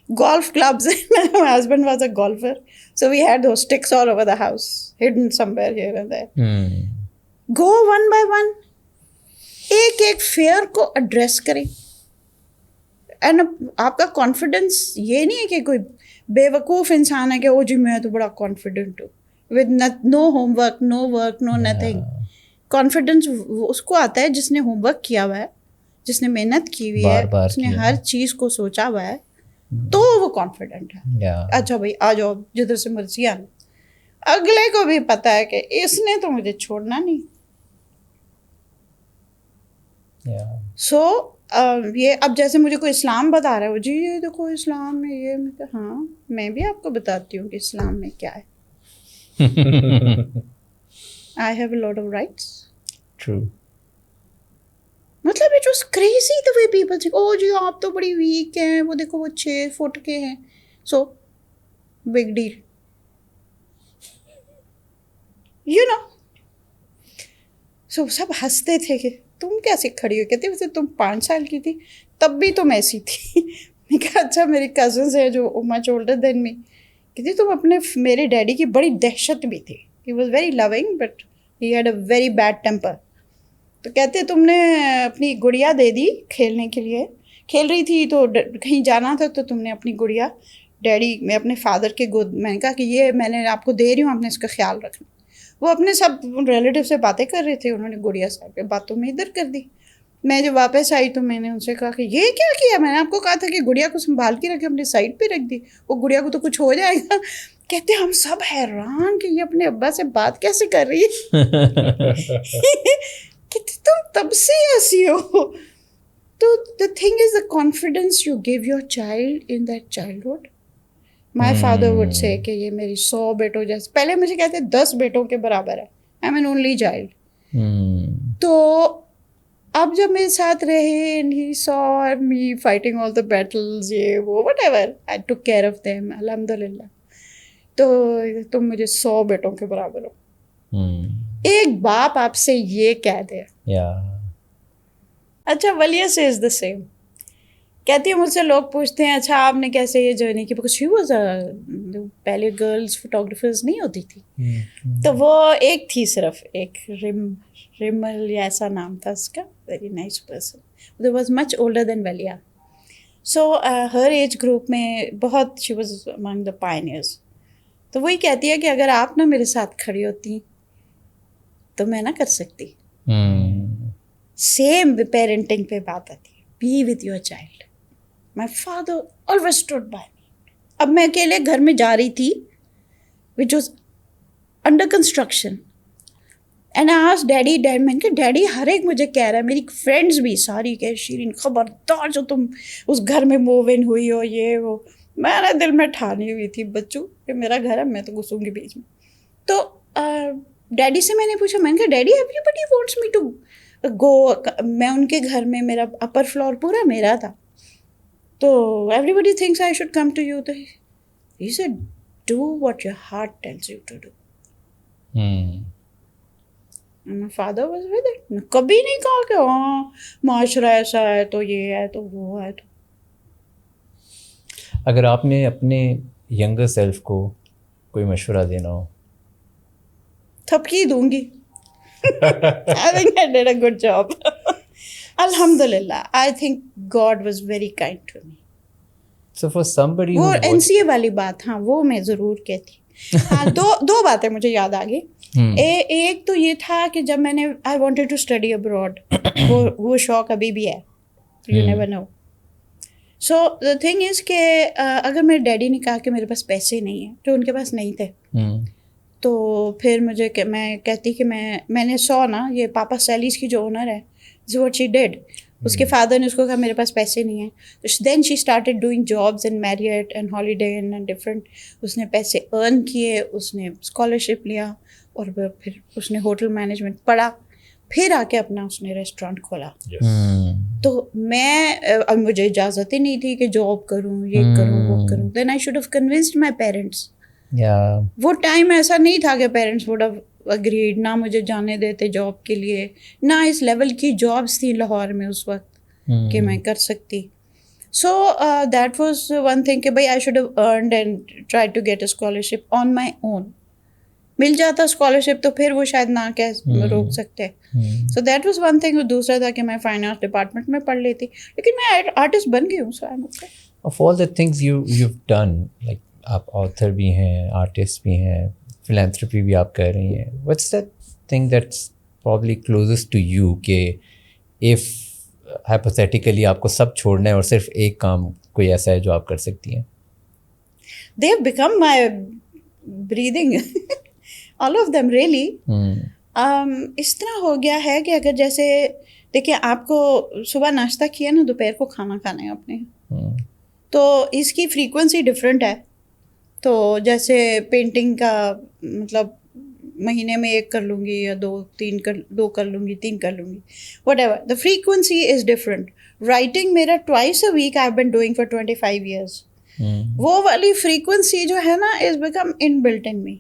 golf clubs. My husband was a golfer, so we had those sticks all over the house, hidden somewhere here and there. Go one by one, ایک ایک فیئر کو ایڈریس کریں. اینڈ آپ کا کانفیڈینس یہ نہیں ہے کہ کوئی بے وقوف انسان ہے کہ او جی میں تو بڑا کانفیڈنٹ ہوں, with no homework, no work, no nothing. Confidence اس کو آتا ہے جس نے ہوم ورک کیا ہوا ہے, جس نے محنت کی ہوئی ہے, اس نے ہر چیز کو سوچا ہوا ہے, تو وہ کانفیڈنٹ ہے. اچھا بھائی آ جاؤ جدھر سے مرضی آنا. اگلے کو بھی پتا ہے کہ اس نے تو مجھے چھوڑنا نہیں. سو یہ اب جیسے مجھے کوئی اسلام بتا رہا ہے, وہ جی یہ دیکھو اسلام میں یہ, میں ہاں میں بھی آپ کو بتاتی ہوں کہ اسلام میں کیا ہے. I have a lot of rights. True. مطلب it was crazy the way people say, oh جی آپ تو بڑی ویک ہیں, وہ دیکھو وہ 6 فٹ کے ہیں. So big deal. You know. So سب ہنستے تھے کہ تم کیسے کھڑی ہو, کہتے ویسے تم 5 سال کی تھی تب بھی تم ایسی تھی. میں کہا اچھا میری کزنس ہیں جو مچ اولڈر دین می, کہتی تم اپنے میرے ڈیڈی کی بڑی دہشت بھی تھی, he was very loving but he had a very bad temper. تو کہتے تم نے اپنی گڑیا دے دی کھیلنے کے لیے, کھیل رہی تھی تو کہیں جانا تھا تو تم نے اپنی گڑیا ڈیڈی میں اپنے فادر کے گود, میں نے کہا کہ یہ میں نے آپ کو دے رہی ہوں, آپ نے اس کا خیال رکھنا. وہ اپنے سب ریلیٹیو سے باتیں کر رہے تھے, انہوں نے گڑیا صاحب کے باتوں میں ادھر کر دی. میں جب واپس آئی تو میں نے ان سے کہا کہ یہ کیا کیا, میں نے آپ کو کہا تھا کہ گڑیا کو سنبھال کے رکھے, اپنے سائڈ پہ رکھ دی, وہ گڑیا کو تو کچھ ہو جائے گا. کہتے ہم سب حیران کہ یہ اپنے ابا سے بات کیسے کر رہی ہے. کہتے تم تب سے ایسی ہو. تو the thing is the confidence you give your child in that childhood. My father would say کہ یہ میری 100 بیٹوں جیسے, پہلے مجھے کہتے 10 بیٹوں کے برابر ہے, I'm an only child. تو اب جب میرے ساتھ رہے and he saw me fighting all the battles, یہ وہ whatever, I took care of them, الحمدللہ. تو تم مجھے 100 بیٹوں کے برابر ہو. ایک باپ آپ سے یہ کہہ دے. اچھا ولیہ سے از دا سیم. کہتی ہے مجھ سے لوگ پوچھتے ہیں اچھا آپ نے کیسے یہ جرنی کی, بیکاز شی واز پہلے گرلز فوٹوگرافرز نہیں ہوتی تھی, تو وہ ایک تھی صرف ایک ریمل یا ایسا نام تھا اس کا, very nice person, there was much older than ولیہ. سو ہر ایج گروپ میں بہت she was among the pioneers. تو وہی کہتی ہے کہ اگر آپ نہ میرے ساتھ کھڑی ہوتی تو میں نہ کر سکتی. سیم پیرنٹنگ پہ بات آتی ہے, be with your child. My father always stood by me. اب میں اکیلے گھر میں جا رہی تھی which was under construction, and I asked daddy, میں نے کہا ڈیڈی ہر ایک مجھے کہہ رہا ہے, میری فرینڈس بھی ساری کہ شیرین خبردار جو تم اس گھر میں موو ان ہوئی ہو یہ وہ. میں نے دل میں ٹھانی ہوئی تھی بچوں کہ میرا گھر ہے, میں تو گھسوں گی بیچ میں. تو ڈیڈی سے میں نے پوچھا, میں نے کہا daddy everybody wants me to go. میں ان کے گھر میں, میرا اپر فلور پورا میرا تھا, تو everybody thinks I should come to you. تو he said do what your heart tells you to do. My father was with it. کبھی نہیں کہا کہ ہاں معاشرہ ایسا ہے تو یہ ہے تو وہ ہے. تو اگر آپ نے اپنے ینگر سیلف کو کوئی مشورہ دینا ہو, تھپکی دوں گی. I think I did a good job. Alhamdulillah. I think God was very kind to me. So for somebody وہ NCA والی بات, ہاں وہ میں ضرور کہتی. ہاں دو باتیں مجھے یاد آ گئی. ایک تو یہ تھا کہ جب میں نے I wanted to study abroad, وہ شوق ابھی بھی ہے. You never know. So the thing is کہ اگر میرے ڈیڈی نے کہا کہ میرے پاس پیسے نہیں ہیں, جو ان کے پاس نہیں تھے, تو پھر مجھے میں کہتی کہ میں نے سو نا یہ پاپا سیلیز کی جو اونر ہے, what she did, اس کے فادر نے اس کو کہا میرے پاس پیسے نہیں ہیں. Then she started doing jobs in Marriott and Holiday and different. اس نے پیسے ارن کیے, اس نے اسکالرشپ لیا, اور پھر اس نے ہوٹل مینجمنٹ پڑھا, پھر آ کے اپنا اس نے ریسٹورینٹ کھولا. تو میں مجھے اجازت ہی نہیں تھی کہ جاب کروں, یہ کروں, وہ کروں. Then I should have convinced my parents. وہ ٹائم ایسا نہیں تھا کہ پیرنٹس ووڈ ہیو اگریڈ, نہ مجھے جانے دیتے جاب کے لیے, نہ اس لیول کی جابس تھیں لاہور میں اس وقت کہ میں کر سکتی. So that was one thing کہ بھائی I should have earned and try to get a scholarship on my own. مل جاتا اسکالرشپ تو پھر وہ شاید نہ کہہ روک سکتے. سو دیٹ واز ون تھنگ. دوسرا تھا کہ میں فائنانس ڈپارٹمنٹ میں پڑھ لیتی, لیکن میں آرٹسٹ بن گئی ہوں. So I am okay. Of all the things you've done, like آپ آتھر بھی ہیں, آرٹسٹ بھی ہیں, فلینتھرپی بھی آپ کر رہی ہیں, what's that thing that's probably closest to you کہ if hypothetically آپ کو سب چھوڑنا ہے اور صرف ایک کام کوئی ایسا ہے جو آپ کر سکتی ہیں؟ They have become my breathing. All of them really. اس طرح ہو گیا ہے کہ اگر جیسے دیکھیں آپ کو صبح ناشتہ کیا نا, دوپہر کو کھانا کھانا ہے آپ نے, تو اس کی فریکوینسی ڈفرینٹ ہے. تو جیسے پینٹنگ کا مطلب مہینے میں 1 کر لوں گی یا 2 کر لوں گی, 3 کر لوں گی, whatever, the frequency is different. Writing میرا twice a week I been doing for 25 years. وہ والی فریکوینسی جو ہے نا is become in built in می.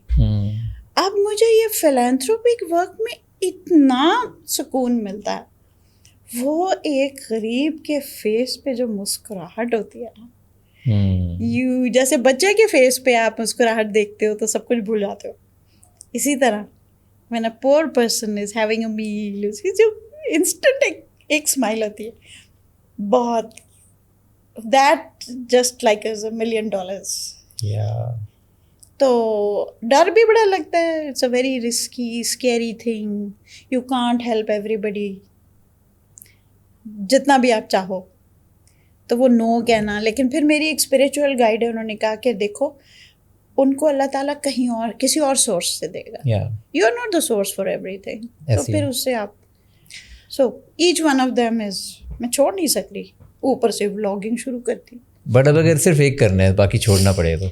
اب مجھے یہ فلینتھروپک ورک میں اتنا سکون ملتا ہے, وہ ایک غریب کے فیس پہ جو مسکراہٹ ہوتی ہے نا, یو جیسے بچے کے فیس پہ آپ مسکراہٹ دیکھتے ہو تو سب کچھ بھول جاتے ہو, اسی طرح when a poor person is having a meal, اس کی جو انسٹنٹ ایک اسمائل ہوتی ہے بہت, that just like is $1 million. تو ڈر بھی بڑا لگتا ہے, it's a very risky scary thing, you can't help everybody جتنا بھی آپ چاہو, تو وہ نو کہنا. لیکن پھر میری ایک اسپریچول گائیڈ ہے, انہوں نے کہا کہ دیکھو ان کو اللہ تعالیٰ کہیں اور کسی اور سورس سے دے گا, you are not the source for everything. تو پھر اس سے آپ, so each one of them is, میں چھوڑ نہیں سکتی, اوپر سے ولاگنگ شروع کرتی. بٹ اب اگر صرف ایک کرنا ہے باقی چھوڑنا پڑے تو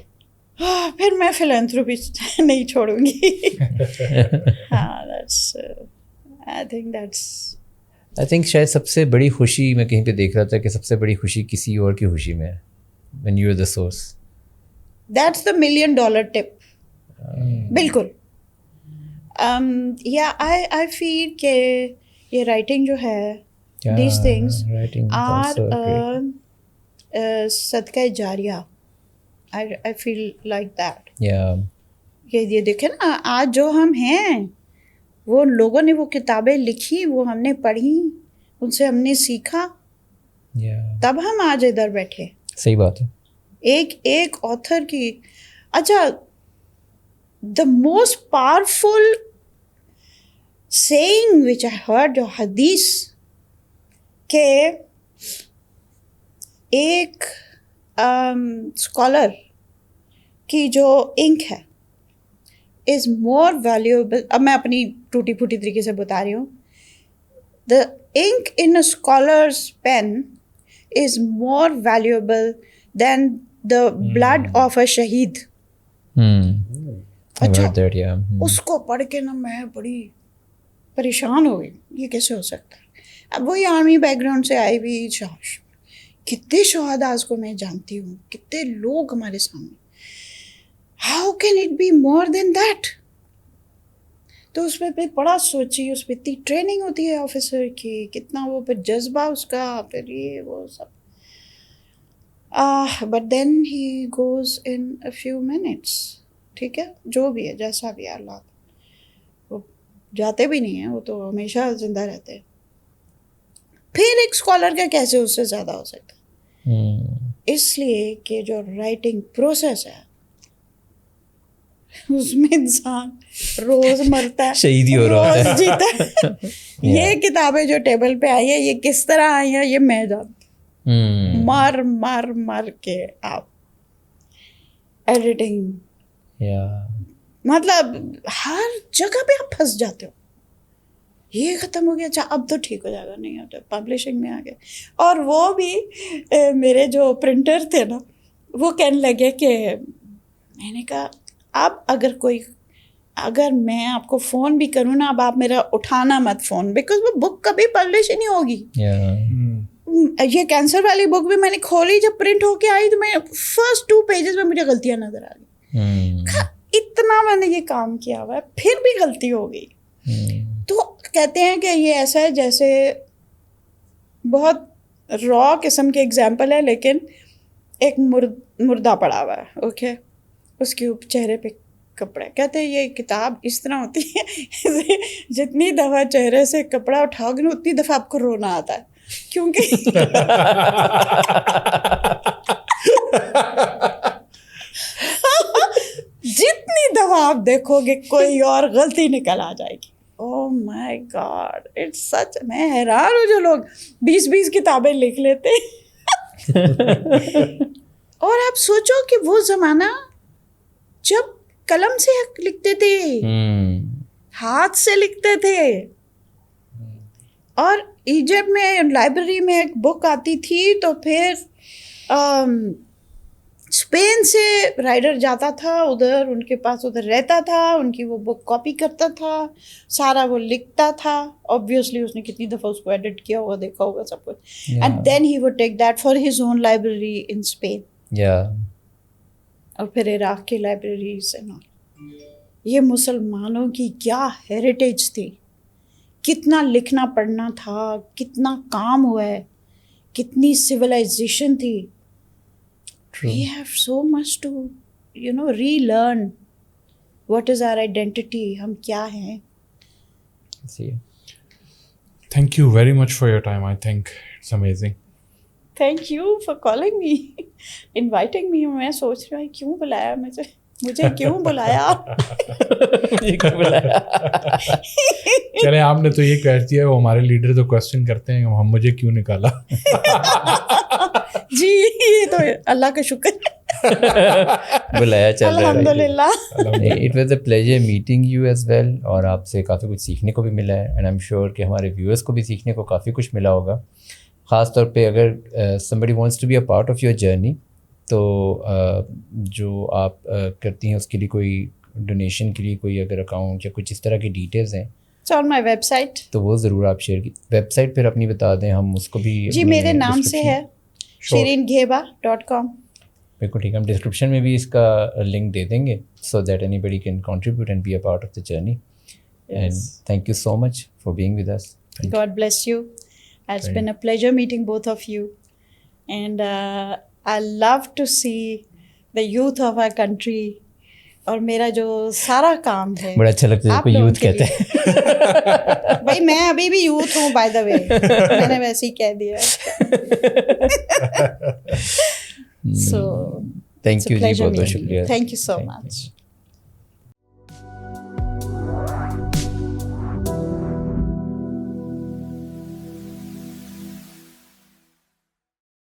پھر میں فلینتھروپی نہیں چھوڑوں گی. ہاں آئی تھنک شاید سب سے بڑی خوشی میں کہیں پہ دیکھ رہا تھا کہ سب سے بڑی خوشی کسی اور کی خوشی میں ہے, when you are the source. That's the $1 million tip. بالکل. I feel کہ یہ رائٹنگ جو ہے, these things are صدقہ جاریہ. I feel like that. یہ دیکھیں نا, آج جو ہم ہیں وہ لوگوں نے وہ کتابیں لکھی, وہ ہم نے پڑھی, ان سے ہم نے سیکھا, تب ہم آج ادھر بیٹھے. صحیح بات ہے. ایک آتھر کی, اچھا the most powerful saying which I heard, جو حدیث کہ ایک اسکالر کی جو انک ہے از مور ویلیوبل. اب میں اپنی ٹوٹی پھوٹی طریقے سے بتا رہی ہوں. The ink in a scholar's pen is more valuable than the blood of a شہید. اچھا اس کو پڑھ کے نا میں بڑی پریشان ہو گئی, یہ کیسے ہو سکتا ہے. اب وہی آرمی بیک گراؤنڈ سے آئی ہوئی, کتنے شہداء کو میں جانتی ہوں, کتنے لوگ ہمارے سامنے, how can it be more than that. تو اس پہ بڑا سوچی, اس پہ اتنی ٹریننگ ہوتی ہے آفیسر کی, کتنا وہ پھر جذبہ اس کا, پھر یہ وہ سب. But then he goes in a few minutes. ٹھیک ہے, جو بھی ہے جیسا بھی ہے, اللہ وہ جاتے بھی نہیں ہیں, وہ تو ہمیشہ زندہ رہتے ہیں. پھر ایک اسکالر کا کیسے اس سے زیادہ ہو سکتا ہے؟ اس لیے کہ جو رائٹنگ پروسیس ہے اس میں انسان روز مرتا ہے, شہید ہی ہو رہا ہے, روز جیتا ہے. یہ کتابیں جو ٹیبل پہ آئی ہیں یہ کس طرح آئی ہیں یہ میں جانتی, مار مار مار کے آپ ایڈیٹنگ, مطلب ہر جگہ پہ آپ پھنس جاتے ہو. یہ ختم ہو گیا, اچھا اب تو ٹھیک ہو جائے گا, نہیں ہوتا, پبلشنگ میں آ گئے. اور وہ بھی میرے جو پرنٹر تھے نا وہ کہنے لگے کہ, میں نے کہا اب اگر میں آپ کو فون بھی کروں نا, اب آپ میرا اٹھانا مت فون, بیکاز وہ بک کبھی پبلش ہی نہیں ہوگی. یہ کینسر والی بک بھی میں نے کھولی, جب پرنٹ ہو کے آئی تو میں فرسٹ 2 پیجز میں مجھے غلطیاں نظر آ گئی. اتنا میں نے یہ کام کیا ہوا ہے, پھر بھی غلطی ہو گئی. تو کہتے ہیں کہ یہ ایسا ہے جیسے بہت را قسم کے ایگزامپل ہے, لیکن ایک مردہ پڑا ہوا ہے, اوکے, اس کے چہرے پہ کپڑے. کہتے ہیں یہ کتاب اس طرح ہوتی ہے جتنی دفعہ چہرے سے کپڑا اٹھاؤ گے نا اتنی دفعہ آپ کو رونا آتا ہے, کیونکہ جتنی دفعہ آپ دیکھو گے کوئی اور غلطی نکل آ جائے گی. او مائی گاڈ, اٹس سچ, میں حیران ہوں جو لوگ 20 کتابیں لکھ لیتے. اور آپ سوچو کہ وہ زمانہ جب قلم سے لکھتے تھے, ہاتھ سے لکھتے تھے, اور ایجپٹ میں لائبریری میں ایک بک آتی تھی تو پھر اسپین سے رائڈر جاتا تھا ادھر, ان کے پاس ادھر رہتا تھا, ان کی وہ بک کاپی کرتا تھا, سارا وہ لکھتا تھا. آبویسلی اس نے کتنی دفعہ اس کو ایڈٹ کیا ہوگا, دیکھا ہوگا سب کچھ, and then he would take that for his own library in Spain, اور پھر عراق کی لائبریریز. یہ مسلمانوں کی کیا ہیریٹیج تھی, کتنا لکھنا پڑھنا تھا, کتنا کام ہوا ہے, کتنی سویلائزیشن تھی. we have so much to, relearn what is our identity, ہم کیا ہیں. Thank you very much for your time. I think it's amazing. Thank you for calling me, inviting me. میں سوچ رہا ہوں کیوں بلایا مجھے کیوں بلایا. چلے آپ نے تو یہ کہہ دیا, وہ ہمارے لیڈر تو کوشچن کرتے ہیں ہم مجھے کیوں نکالا. جی یہ تو اللہ کا شکر بلایا چل رہا ہے. الحمدللہ. It was a pleasure meeting you as well, اور آپ سے کافی کچھ سیکھنے کو بھی ملا ہے, and I'm sure کہ ہمارے viewers کو بھی سیکھنے کو کافی کچھ ملا ہوگا. خاص طور پہ اگر somebody wants to be a part of your journey, تو جو آپ کرتی ہیں اس کے لیے کوئی ڈونیشن کے لیے کوئی اگر اکاؤنٹ یا کچھ اس طرح کی ڈیٹیلز ہیں on my website, تو وہ ضرور آپ شیئر کی. ویب سائٹ پھر اپنی بتا دیں, ہم اس کو بھی. جی میرے نام سے ہے, shireengheba.com. بالکل ٹھیک ہے, ہم ڈسکرپشن میں بھی اس کا لنک دے دیں گے, so that anybody can contribute and be a part of the journey. And thank you so much for being with us. God bless you. It's been a pleasure meeting both of you. And I love to see the youth of our country. اور میرا جو سارا کام ہے بڑا اچھا لگتا ہے آپ کو یوتھ کہتے ہیں. بھائی میں ابھی بھی یوتھ ہوں بائی دا وے, میں نے ویسے ہی کہہ دیا. So تھینک یو جی, بہت بہت شکریہ. Thank you so much.